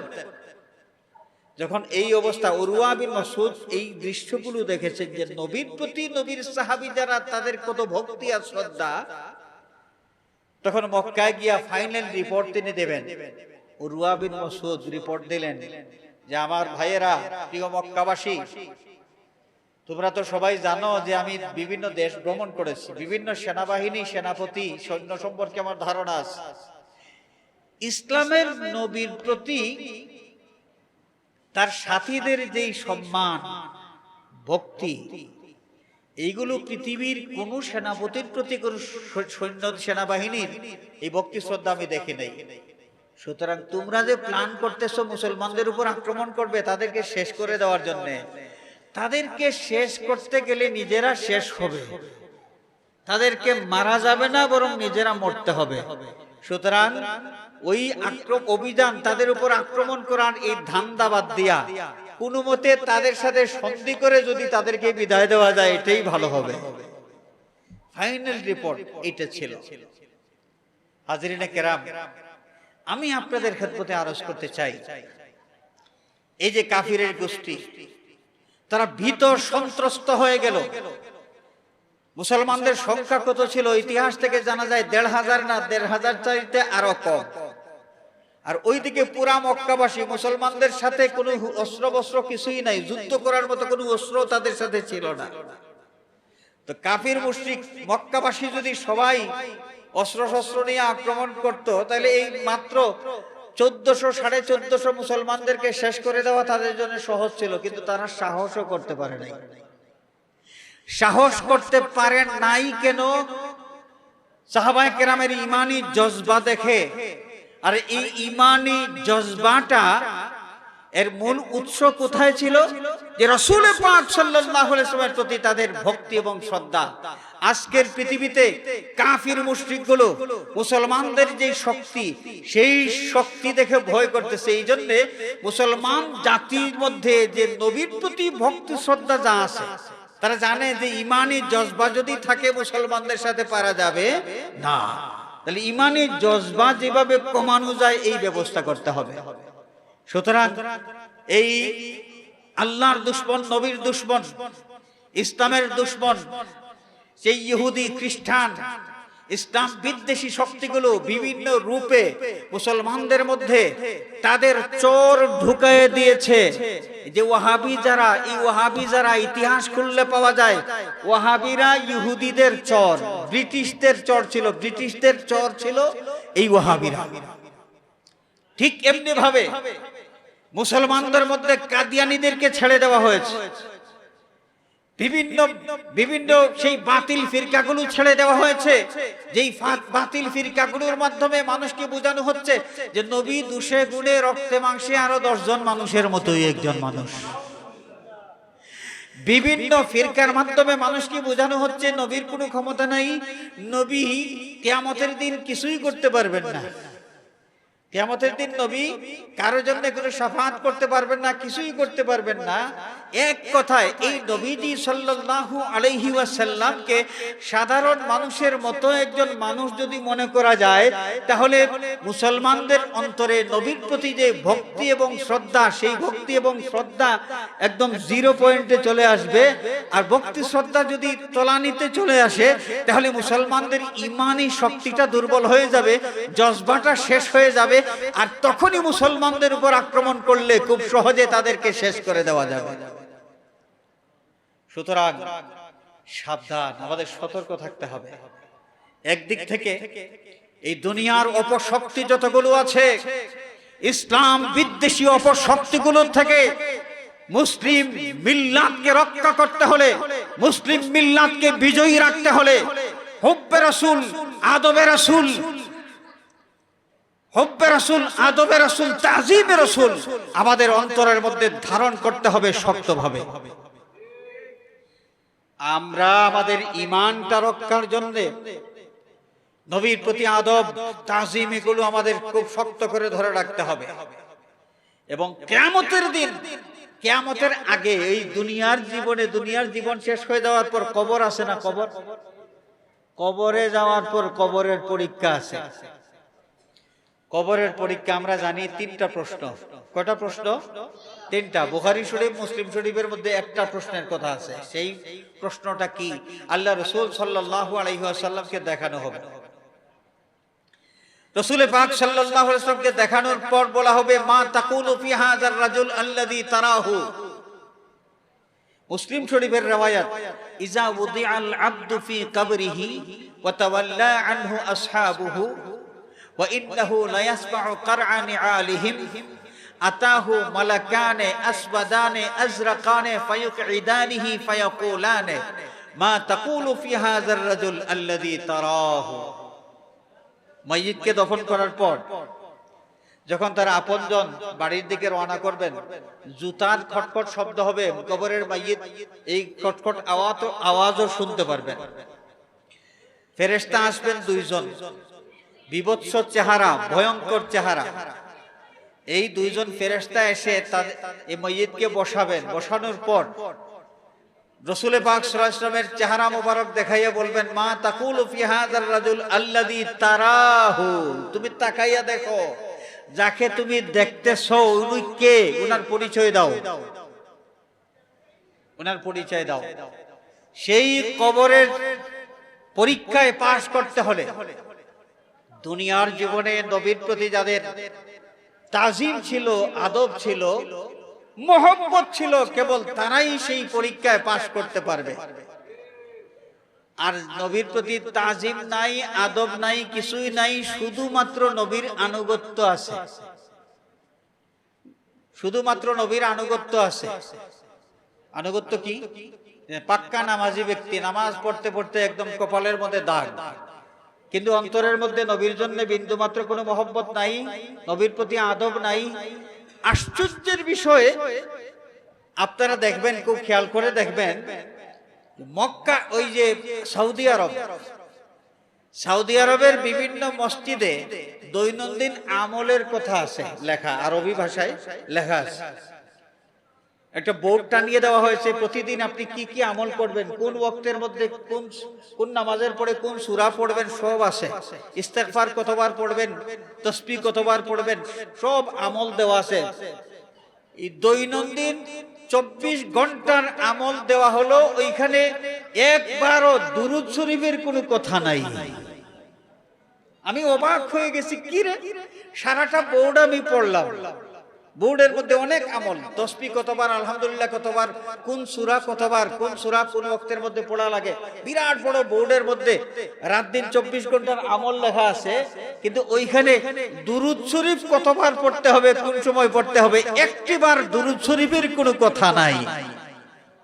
যখন এই অবস্থা, উরওয়া বিন মাসউদ এই দৃশ্যগুলো দেখেছেন যে নবীর প্রতি, নবীর সাহাবী যারা, তাদের কত ভক্তি আর শ্রদ্ধা, তখন মক্কায় গিয়া ফাইনাল রিপোর্ট তিনি দেবেন। উরওয়া বিন মাসউদ রিপোর্ট দিলেন যে আমার ভাইয়েরা, প্রিয় মক্কাবাসী, তোমরা তো সবাই জানো যে আমি বিভিন্ন দেশ ভ্রমণ করেছি, বিভিন্ন সেনাবাহিনী, সেনাপতি, সৈন্য সম্পর্কে আমার ধারণা আছে। ইসলামের নবীর প্রতি তার সাথীদের যেই সম্মান, ভক্তি, এইগুলো পৃথিবীর কোন সেনাপতির প্রতি, কোন সৈন্য সেনাবাহিনীর এই ভক্তি শ্রদ্ধা আমি দেখি নাই। সুতরাং তোমরা যে প্ল্যান করতেছো মুসলমানদের উপর আক্রমণ করবে, তাদেরকে শেষ করে দেওয়ার জন্য, তাদেরকে শেষ করতে গেলে নিজেরা শেষ হবে, তাদেরকে মারা যাবে না, বরং নিজেরা মরতে হবে। সুতরাং ওই অভিযান, তাদের উপর আক্রমণ করার এই ধান্দা বাদ দিয়া কোনো মতে তাদের সাথে সন্ধি করে যদি তাদেরকে বিদায় দেওয়া যায়, এটাই ভালো হবে। ফাইনাল রিপোর্ট এটা ছিল। হাজরিনে কেরাম, আমি আপনাদের খেদমতে আরজ করতে চাই, এই যে কাফিরের গোষ্ঠী, তারা ভীত সন্ত্রস্ত হয়ে গেল। মুসলমানদের সংখ্যা কত ছিল ইতিহাস থেকে জানা যায়, ১৫০০ না ১৫০০ চাইতে আরো কম। আর ওইদিকে পুরা মক্কাবাসী, মুসলমানদের সাথে কোনো অস্ত্র বস্ত্র কিছুই নাই, যুদ্ধ করার মতো কোনো অস্ত্র তাদের সাথে ছিল না। তো কাফির মুশরিক মক্কাবাসী যদি সবাই অস্ত্র শস্ত্র নিয়ে আক্রমণ করত, তাহলে এই মাত্র ১৪০০ ১৪৫০ মুসলমানদেরকে শেষ করে দেওয়া তাদের জন্য সহজ ছিল। কিন্তু তারা সাহসও করতে পারে নাই। সাহস করতে পারে নাই কেন? সাহাবায়ে কেরামের ঈমানি জজবা দেখে। আর এই ঈমানি জজবাটা, এর মূল উৎস কোথায় ছিল? যে রাসূল পাক সাল্লাল্লাহু আলাইহি ওয়াসাল্লামের প্রতি তাদের ভক্তি এবং শ্রদ্ধা। আজকের পৃথিবীতে কাফির মুশরিকগুলো মুসলমানদের যে শক্তি, সেই শক্তি দেখে ভয় করতেছে। এই জন্য মুসলমান জাতির মধ্যে যে নবীর প্রতি ভক্তি শ্রদ্ধা যা আছে, তারা জানে যে ঈমানি জজবা যদি থাকে, মুসলমানদের সাথে পারা যাবে না। তাহলে ঈমানি জজবা যেভাবে কমানো যায়, এই ব্যবস্থা করতে হবে। সুতরাং এই আল্লাহর দুশমন, নবীর দুশমন, ইসলামের দুশমন, সেই ইহুদি, খ্রিস্টান, ইসলাম বিদ্বেষী শক্তিগুলো বিভিন্ন রূপে মুসলমানদের মধ্যে তাদের চোর ঢুকায়ে দিয়েছে। যে ওয়াহাবি যারা, এই ওয়াহাবি যারা ইতিহাস খুললে পাওয়া যায়, ওয়াহাবিরা ইহুদিদের চর, ব্রিটিশদের চর ছিল, ব্রিটিশদের চর ছিল এই ওয়াহাবিরা। ঠিক এমনি ভাবে মুসলমানদের মধ্যে কাদিয়ানীদেরকে ছেড়ে দেওয়া হয়েছে। বিভিন্ন বিভিন্ন সেই বাতিল ফিরকাগুলো ছেড়ে দেওয়া হয়েছে, যেই বাতিল ফিরকাগুলোর মাধ্যমে মানুষকে বোঝানো হচ্ছে যে নবী দুষে গুণে রক্তে মাংসে আরো 10 জন মানুষের মতোই একজন মানুষ। বিভিন্ন ফিরকার মাধ্যমে মানুষকে বোঝানো হচ্ছে নবীর কোনো ক্ষমতা নাই, নবী কিয়ামতের দিন কিছুই করতে পারবেন না, কিয়ামতের দিন নবী কারোর জন্য কোনো শাফাআত করতে পারবেন না, কিছুই করতে পারবেন না। এক কথায় এই নবীজি সাল্লাল্লাহু আলাইহি ওয়াসাল্লামকে সাধারণ মানুষের মতো একজন মানুষ যদি মনে করা যায়, তাহলে মুসলমানদের অন্তরে নবীর প্রতি যে ভক্তি এবং শ্রদ্ধা, সেই ভক্তি এবং শ্রদ্ধা একদম 0 পয়েন্টে চলে আসবে। আর ভক্তি শ্রদ্ধা যদি তলানিতে চলে আসে, তাহলে মুসলমানদের ঈমানি শক্তিটা দুর্বল হয়ে যাবে, জজবাটা শেষ হয়ে যাবে। আর তখনই মুসলমানদের উপর আক্রমণ করলে খুব সহজে তাদেরকে শেষ করে দেওয়া যাবে। সুতরাং সাবধান, আমাদের সতর্ক থাকতে হবে। একদিক থেকে এই দুনিয়ার অপশক্তি যতগুলো আছে, ইসলাম বিদ্বেষী অপশক্তিগুলোর থেকে মুসলিম মিল্লাতকে রক্ষা করতে হলে, মুসলিম মিল্লাতকে বিজয়ী রাখতে হলে হুব্বে রাসূল, আদবে রাসূল, হুব্বে রাসূল, আদবে রাসূল, তাজিমে রাসূল আমাদের অন্তরের মধ্যে ধারণ করতে হবে শক্তভাবে। আমরা আমাদের ঈমানটা রক্ষার জন্য নবীর প্রতি আদব তাজিম এগুলো আমাদের খুব শক্ত করে ধরে রাখতে হবে। এবং কিয়ামতের দিন, কিয়ামতের আগে এই দুনিয়ার জীবনে, দুনিয়ার জীবন শেষ হয়ে যাওয়ার পর কবর আছে না, কবর, কবরে যাওয়ার পর কবরের পরীক্ষা আছে। কবরের পরীক্ষা আমরা জানি 3টা প্রশ্ন। কয়টা প্রশ্ন? 3টা। বুখারী শরীফ, মুসলিম শরীফের মধ্যে একটা প্রশ্নের কথা আছে। সেই প্রশ্নটা কি? আল্লাহ রাসূল সাল্লাল্লাহু আলাইহি ওয়াসাল্লামকে দেখানো হবে। রাসূল পাক সাল্লাল্লাহু আলাইহি ওয়াসাল্লামকে দেখানোর পর বলা হবে, মা তাকুলু ফি হাযার রাজুল আল্লাযী তারাহু। মুসলিম শরীফের riwayat, ইজা উদিআল আবদু ফি কবরিহি ওয়া তাওয়াল্লা আনহু আসহাবুহু ওয়া ইন্নাহু লা ইয়াসমাউ করআ নিআলিহিম আতাহু মালাকানে আসওয়াদানে আজরাকানে ফায়ুকঈদানিহি ফায়াকুলানে মা তাকুলু ফি হাযার রাজুল আল্লাযী তারাহু। মাইয়িতকে দফন করার পর যখন তারা আপনজন বাড়ির দিকে রওনা করবেন, জুতার খটখট শব্দ হবে, কবরের মাইয়িত এই খটখট আওয়াজও শুনতে পারবেন। ফেরেশতা আসবেন 2 জন, বিভৎস চেহারা, ভয়ঙ্কর চেহারা। এই 2 জন ফেরেশতা এসে এই মাইয়িতকে বসাবেন। বসানোর পর রাসূল পাক সাল্লাল্লাহু আলাইহি ওয়াসাল্লামের চেহারা মোবারক দেখাইয়া বলবেন, মা তাকুলু ফি হাযার রাজুল আল্লাযী তারাহু। তুমি তাকাইয়া দেখো, যাকে তুমি দেখতেছো উনি কে, ওনার পরিচয় দাও, ওনার পরিচয় দাও। সেই কবরের পরীক্ষায় পাশ করতে হলে দুনিয়ার জীবনে নবীর প্রতি যাদের তাজিম ছিল, আদব ছিল, মহব্বত ছিল, কেবল তারাই সেই পরীক্ষায় পাশ করতে পারবে। আর নবীর প্রতি তাজিম নাই, আদব নাই, কিছুই নাই, শুধুমাত্র নবীর আনুগত্য আছে, শুধুমাত্র নবীর আনুগত্য আছে। আনুগত্য কি? পাক্কা নামাজি ব্যক্তি, নামাজ পড়তে পড়তে একদম কপালের মধ্যে দাগ, কিন্তু অন্তরের মধ্যে নবীর জন্য বিন্দুমাত্র কোনো মহব্বত নাই, নবীর প্রতি আদব নাই। আশ্চর্যের বিষয়ে আপনারা দেখবেন, খুব খেয়াল করে দেখবেন, মক্কা, ওই যে সৌদি আরব, সৌদি আরবের বিভিন্ন মসজিদে দৈনন্দিন আমলের কথা আছে লেখা, আরবি ভাষায় লেখা আছে। একটা বোর্ড টানিয়ে দেওয়া হয়েছে, প্রতিদিন আপনি কি কি আমল করবেন, কোন ওয়াক্তের মধ্যে কোন নামাজের পরে কোন সূরা পড়বেন, সব আছে। ইস্তেগফার কতবার পড়বেন, তাসবিহ কতবার পড়বেন, সব আমল দেওয়া আছে। এই দৈনন্দিন 24 ঘন্টার আমল দেওয়া হলো, ওইখানে একবারও দুরূদ শরীফের কোনো কথা নাই। আমি অবাক হয়ে গেছি, কি রে, সারাটা বোর্ড আমি পড়লাম, বোর্ডের মধ্যে অনেক আমল, তাসবিহ কতবার, আলহামদুলিল্লাহ কতবার, কোন সূরা কতবার, কোন সূরা কোন ওয়াক্তের মধ্যে পড়া লাগে, বিরাট বড় বোর্ডের মধ্যে রাত দিন 24 ঘন্টার আমল লেখা আছে। কিন্তু ওইখানে দুরূদ শরীফ কতবার পড়তে হবে, কোন সময় পড়তে হবে, একটিবার দুরূদ শরীফের কোনো কথা নাই।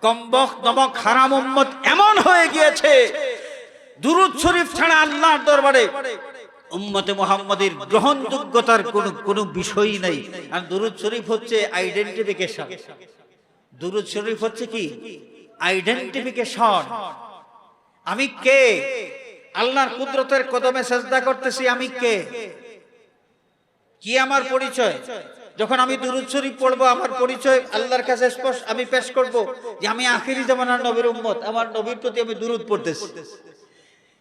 কমবখ নমক হারাম উম্মত এমন হয়ে গিয়েছে, দুরূদ শরীফ ছাড়া আল্লাহর দরবারে উম্মতে মুহাম্মাদের গ্রহণযোগ্যতার কোনো বিষয়ই নাই। আর দুরূদ শরীফ হচ্ছে আইডেন্টিফিকেশন। দুরূদ শরীফ হচ্ছে কি? আইডেন্টিফিকেশন। আমি কে? আল্লাহর কুদরতের কদমে সেজদা করতেছি, আমি কে? কি আমার পরিচয়? যখন আমি দুরূদ শরীফ পড়বো, আমার পরিচয় আল্লাহর কাছে স্পষ্ট আমি পেশ করব যে আমি আখিরি জামানার নবীর উম্মত, আমার নবীর প্রতি আমি দুরূদ পড়তেছি।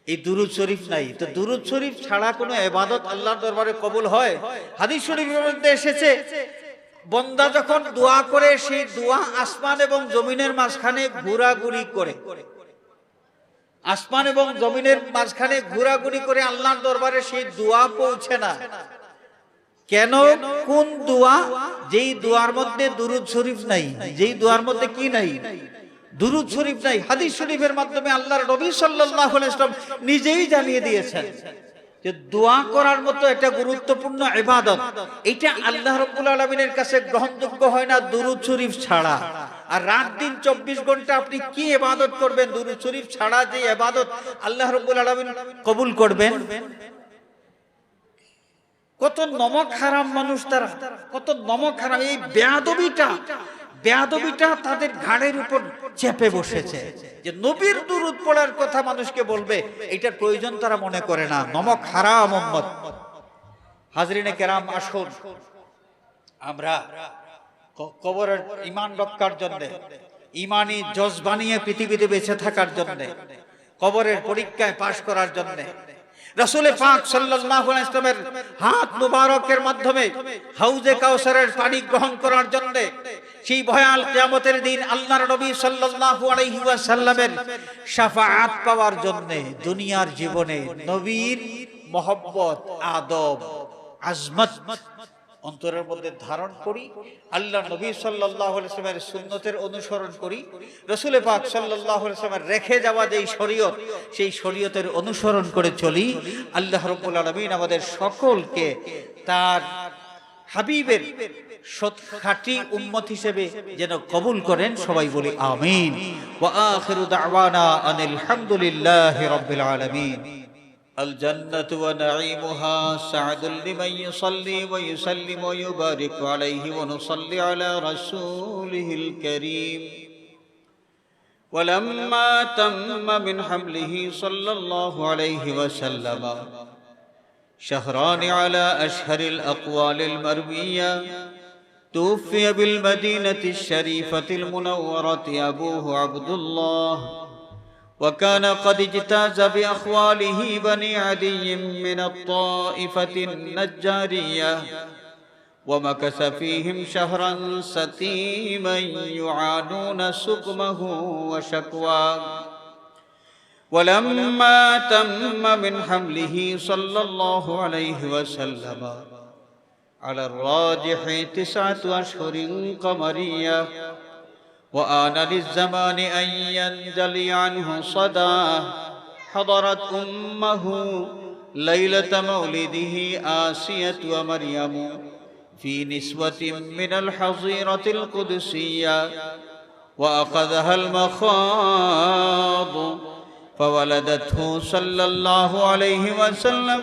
এই দুরূদ শরীফ নাই। তো দুরূদ শরীফ ছাড়া কোনো ইবাদত আল্লাহর দরবারে কবুল হয়? হাদিস শরীফের মধ্যে এসেছে, বান্দা যখন দোয়া করে, সেই দোয়া আসমান এবং জমিনের মাঝখানে ঘোরাঘুরি করে। আসমান এবং জমিনের মাঝখানে ঘোরাঘুরি করে আল্লাহর দরবারে সেই দোয়া পৌঁছে না। কেন? কোন দোয়া? যেই দোয়ার মধ্যে দুরূদ শরীফ নাই, যেই দোয়ার মধ্যে কি নাই? দুরূদ শরীফ নাই। হাদিস শরীফের মাধ্যমে আল্লাহর নবী সাল্লাল্লাহু আলাইহি ওয়াসাল্লাম নিজেই জানিয়ে দিয়েছেন যে দোয়া করার মতো একটা গুরুত্বপূর্ণ ইবাদত, এটা আল্লাহ রাব্বুল আলামিনের কাছে গ্রহণযোগ্য হয় না দুরূদ শরীফ ছাড়া। আর রাত দিন 24 ঘন্টা আপনি কি ইবাদত করবেন? দুরূদ শরীফ ছাড়া যে ইবাদত আল্লাহ রাব্বুল আলামিন কবুল করবেন? কত নমক হারাম মানুষ তারা, কত নমক হারাম। এই বেয়াদবিটা তাদের ঘাড়ের উপর চেপে বসেছে যে নবীর দুরূদ পড়ার কথা মানুষকে বলবে, এটার প্রয়োজন তারা মনে করে না। নমক হারাম উম্মত। হাজরিনে কেরাম, আসুন আমরা কবরের ঈমান রক্ষার জন্য, ঈমানি জজবা নিয়ে পৃথিবীতে বেঁচে থাকার জন্য, কবরের পরীক্ষায় পাশ করার জন্য রাসূল পাক সাল্লাল্লাহু আলাইহি ওয়াসাল্লামের হাত মুবারকের মাধ্যমে হাউজে কাউসারের পানি গ্রহণ করার জন্য, সেই ভয়াল কিয়ামতের দিন আল্লাহর নবী সাল্লাল্লাহু আলাইহি ওয়াসাল্লামের শাফাআত পাওয়ার জন্য দুনিয়ার জীবনে নবীর মহব্বত, আদব, আজমত অন্তরের মধ্যে ধারণ করি, আল্লাহ নবী সাল্লাল্লাহু আলাইহি ওয়াসাল্লামের সুন্নতের অনুসরণ করি, রাসূল পাক সাল্লাল্লাহু আলাইহি ওয়াসাল্লামের রেখে যাওয়া যেই শরীয়ত, সেই শরীয়তের অনুসরণ করে চলি। আল্লাহ রাব্বুল আলামিন আমাদের সকলকে তার হাবিবের খাঁটি উম্মত হিসেবে যেন কবুল করেন। সবাই বলি আমিন। ওয়া আখিরু দাওয়ানা আনিল হামদুলিল্লাহি রাব্বিল আলামিন। الجنة ونعيمها سعد لمن يصلي ويسلم ويبارك عليه ونصلي على رسوله الكريم. ولما تم من حمله صلى الله عليه وسلم شهران على أشهر الأقوال المروية، توفي بالمدينة الشريفة المنورة أبوه عبد الله، وكان قد اجتاز بأخواله بني عدي من الطائفة النجارية، ومكث فيهم شهرا ستيما يعانون سقمه وشكواه. ولما تم من حمله صلى الله عليه وسلم على الراجح 9 أشهر قمرية، وآن للزمان أن ينجلي عنه صداه، حضرت أمه ليلة مولده آسية ومريم في نسوة من الحظيرة القدسية، وأخذها المخاض فولدته صلى الله عليه وسلم.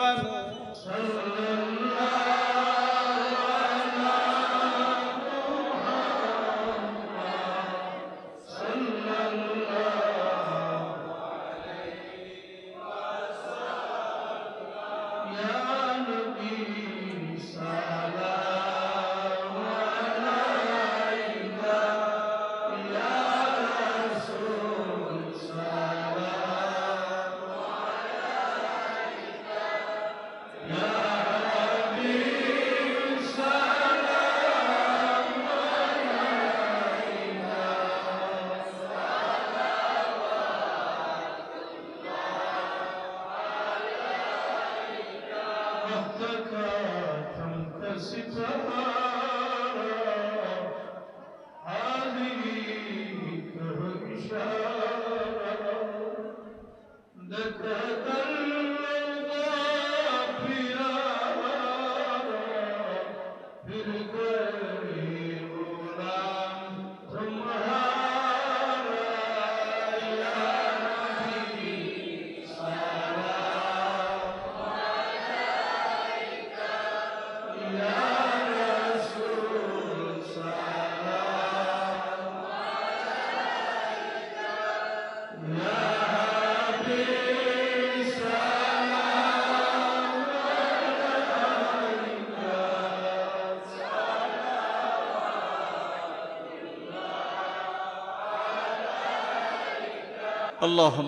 اللهم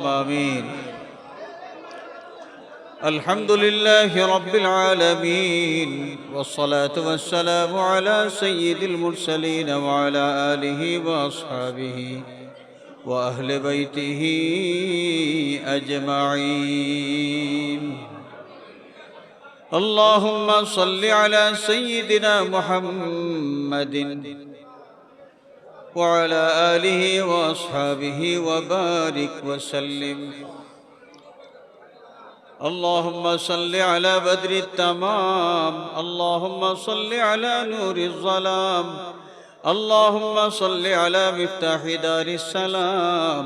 آمين. الحمد لله رب العالمين، والصلاة والسلام على سيد المرسلين وعلى آله وأصحابه وأهل بيته أجمعين. اللهم صل على سيدنا محمد وعلى آله وأصحابه وبارك وسلم. اللهم صل على بدر التمام، اللهم صل على نور الظلام، اللهم صل على مفتاح دار السلام،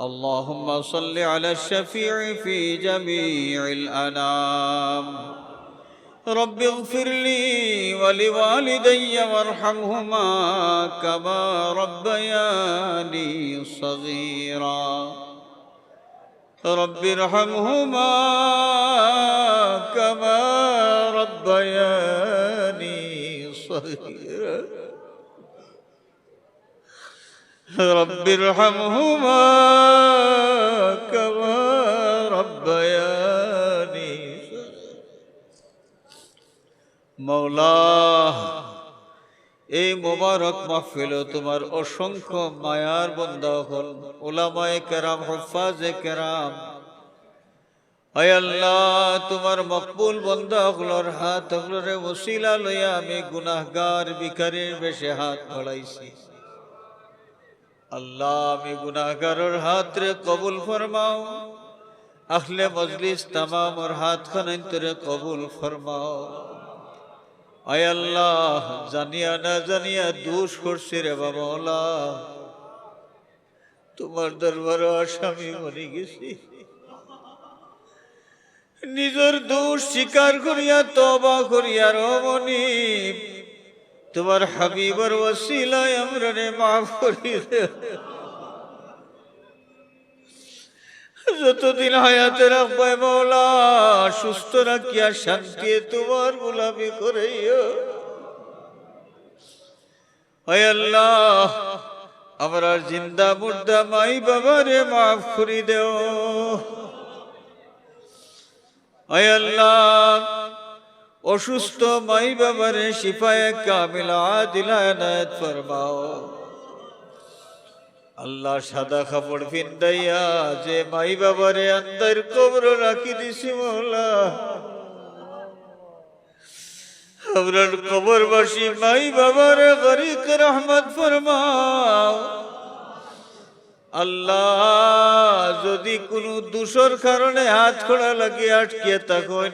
اللهم صل على الشفيع في جميع الأنام. رب اغفر لي ولوالدي وارحمهما كما ربياني صغيرا. رب ارحمهما كما ربياني صغيرا. رب ارحمهما كما ربياني মওলা, এই মোবারক মাহফিলে তোমার অসংখ্য মায়ার বান্দা হল উলামায়ে কেরাম, হুফাজে কেরাম, আয় আল্লাহ তোমার মকবুল বান্দা হলর হাত হলরে ওসিলা লইয়া আমি গুনাহগার ভিখারির বেশে হাত বাড়াইছি। আল্লাহ আমি গুনাহগারের হাত রে কবুল ফরমাও, আহলে মজলিস তামামর হাত খানাইতরে কবুল ফরমাও। আয় আল্লাহ জানিয়া না জানিয়া দোষ করছি রে বাবা, তোমার দরবারে আসামি বনে গেছি। নিজের দোষ স্বীকার করিয়া তওবা করিয়া রমণি তোমার হাবিবের ওসিলায় আমরা রে মাফ করি দে। যতদিন হায়াতে রাখবে মওলা, সুস্থ রাখিয়া শান্তি তোমার গোলামি করাইও। আয় আল্লাহ আমরা জিন্দা মুর্দা মাই বাবারে মাফ করি দেও। আয় আল্লাহ অসুস্থ মাই বাবারে শিফায়ে কামিলা আদিলা এনায়েত ফরমাও। আল্লাহ সাদা কাপড় পিন্দাইয়া যে মাই বাবারে আন্দার কবর রাখি দিছি মওলা, আমরার কবরবাসী মাই বাবারে গরিক রহমত ফরমাও। আল্লাহ যদি কোনো দোষের কারণে হাত খোলা লাগিয়ে আটকিয়ে থাকুন,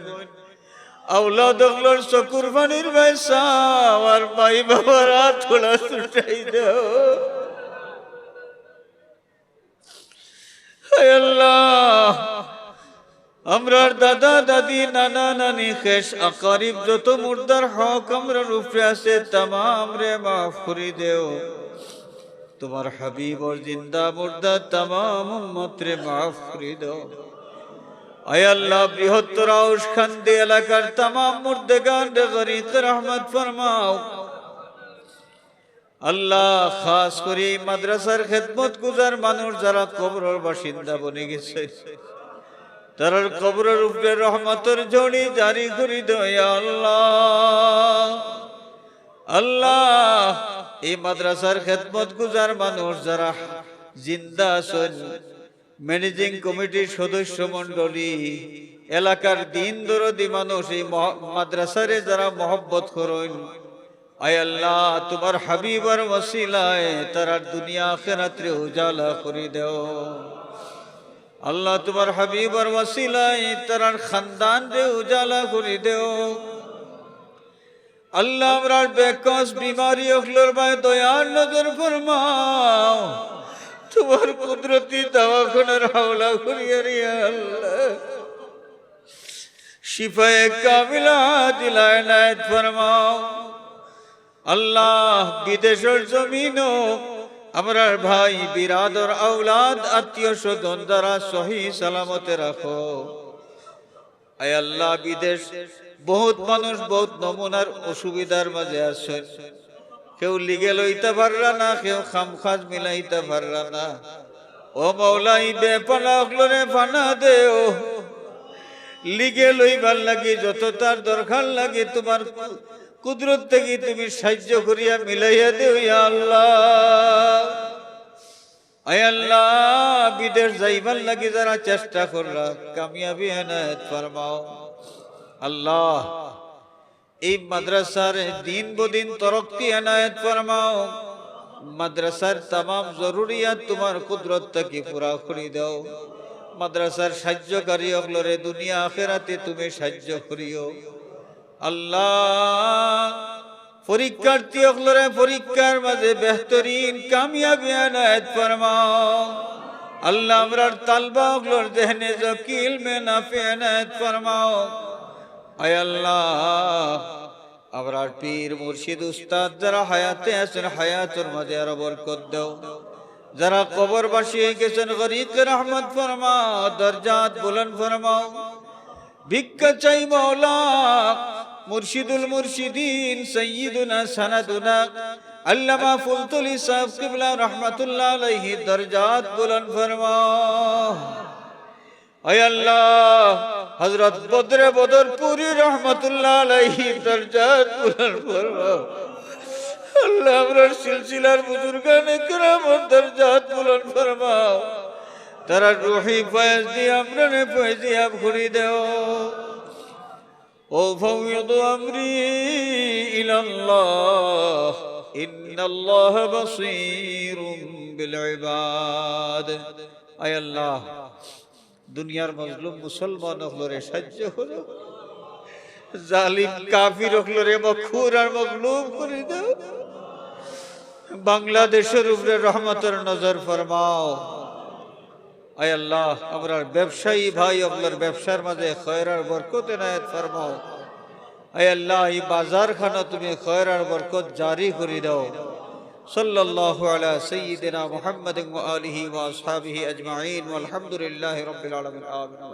আওলাদ হলর চকুর পানির বাইসাও আর মাই বাবার হাত খোলা ছুটাই দাও। আল্লাহ আমরার দাদা দাদি নানা নানি খেস আকরিব যত মুর্দার হক আমরার উপরে আছে তামাম রে মাফ করে দেও। তোমার হাবিব और জিন্দা মুর্দা তামাম উম্মত রে মাফ করে দাও। আয় আল্লাহ বৃহত্তর আউশখান্দি এলাকার তামাম মুর্দেগান রে গরিক রহমত ফরমাও। আল্লাহ খাস করে মাদ্রাসার খেদমত গুজার মানুষ যারা কবরের বাসিন্দা বনে গেছে, তারার কবরের উপরে রহমতের ঝড়ি জারি করে দাও ইয়া আল্লাহ। আল্লাহ এই মাদ্রাসার খেদমত গুজার মানুষ যারা জিন্দা আছেন, ম্যানেজিং কমিটির সদস্য মন্ডলী, এলাকার দিন দরদি মানুষ, এই মাদ্রাসারে যারা মহব্বত করেন, আয় আল্লাহ তোমার হাবিবার ওসিলায় তারা দুনিয়া আখিরাত রে উজালা করে দাও। আল্লাহ তোমার হাবিবার ওসিলায় তারার খানদান রে উজালা করে দাও। আল্লাহ আমরার বেকস বিমারি হলর ভাই দয়ার নজর ফরমাও। তোমার কুদরতি দওয়াখানার হাওলা করিয়া রে আল্লাহ শিফায়ে কামিলা দিলা এনায়েত ফরমাও। আল্লাহ বিদেশের জমিনও আমরার ভাই বিরাদর আওলাদ আত্মীয় স্বজন দ্বারা সহি সালামতে রাখো। আয় আল্লাহ, বিদেশ বহুত মানুষ বহুত নমুনার অসুবিধার মাঝে আছে, কেউ লিগে লইতে পাররা না, কেউ খামখাজ মিলাইতে পাররা না। ও মৌলাই বেপানা অগলরে পানা দেও, লিগে লইবার লাগি যত তার দরকার লাগে তোমার কুদরত থেকে তুমি সাহায্য করিয়া মিলাইয়া দেও ইয়া আল্লাহ। আয় আল্লাহ, বিদেশ যাইবার লাগি যারা চেষ্টা করলা কামিয়াবি এনায়েত ফরমাও। আল্লাহ, এই মাদ্রাসার দিন বদিন তরক্কি এনায়েত ফরমাও। মাদ্রাসার তামাম জরুরিয়াত তোমার কুদরত থেকে পুরা করে দাও। মাদ্রাসার সাহায্যকারী অগলরে দুনিয়া আখেরাতে তুমি সাহায্য করিও। আল্লাহ, পরীক্ষার্থী অগলরে পরীক্ষার মাঝে বেহতরিন কামিয়াবি এনায়েত ফরমাও। আল্লাহ, আমরার তালবা অগলর দেহনে জকিল মে নাফি এনায়েত ফরমাও। আয় আল্লাহ, আমরার পীর মুর্শিদ উস্তাদ যারা হায়াতে আছেন হায়াতের মাঝে আরো বরকত দাও। যারা কবরবাসী হয়ে গেছেন গরিবকে রহমত ফরমাও, দরজাত বুলন্দ ফরমাও। ভিক্ষা চাই মওলা, মুর্শিদুল মুর্শিদিন সৈয়দুনা সনদুনা আল্লামা ফুলতুলি সাহেব কিবলা রহমাতুল্লাহ আলাইহি দরজাত বুলন্দ ফরমাও। আয় আল্লাহ, হযরত বদরে বদরপুরি রহমাতুল্লাহ আলাইহি দরজাত বুলন্দ ফরমাও। আল্লাহ, আমরার সিলসিলার বুজুর্গানে কিরামত দরজাত বুলন্দ ফরমাও। তারা রূহি ফয়েজ দিয়ে আমরানে ফয়েজিয়াব করে দাও। ও ফাওয়িদু আমরি ইলাল্লাহ, ইন্নাল্লাহ বাসীরুম বিল ইবাদ। আয় আল্লাহ, দুনিয়ার মজলুম মুসলমান হলরে সাহায্য করো, জালিম কাফির হলরে মখুর আর মগলুব করে দাও। বাংলাদেশের উপরে রহমতের নজর ফরমাও। আয় আল্লাহ, আমরার ব্যবসায়ী ভাই আপনার ব্যবসার মাঝে খয়র আর বরকত এনায়েত ফরমাও। আয় আল্লাহ, এই বাজার খানা তুমি খয়র আর বরকত জারি করে দাও। সাল্লাল্লাহু আলা সাইয়্যিদিনা মুহাম্মাদিন ওয়া আলিহি ওয়া আসহাবিহি আজমাইন ওয়াল হামদুলিল্লাহি রাব্বিল আলামিন। আমিন।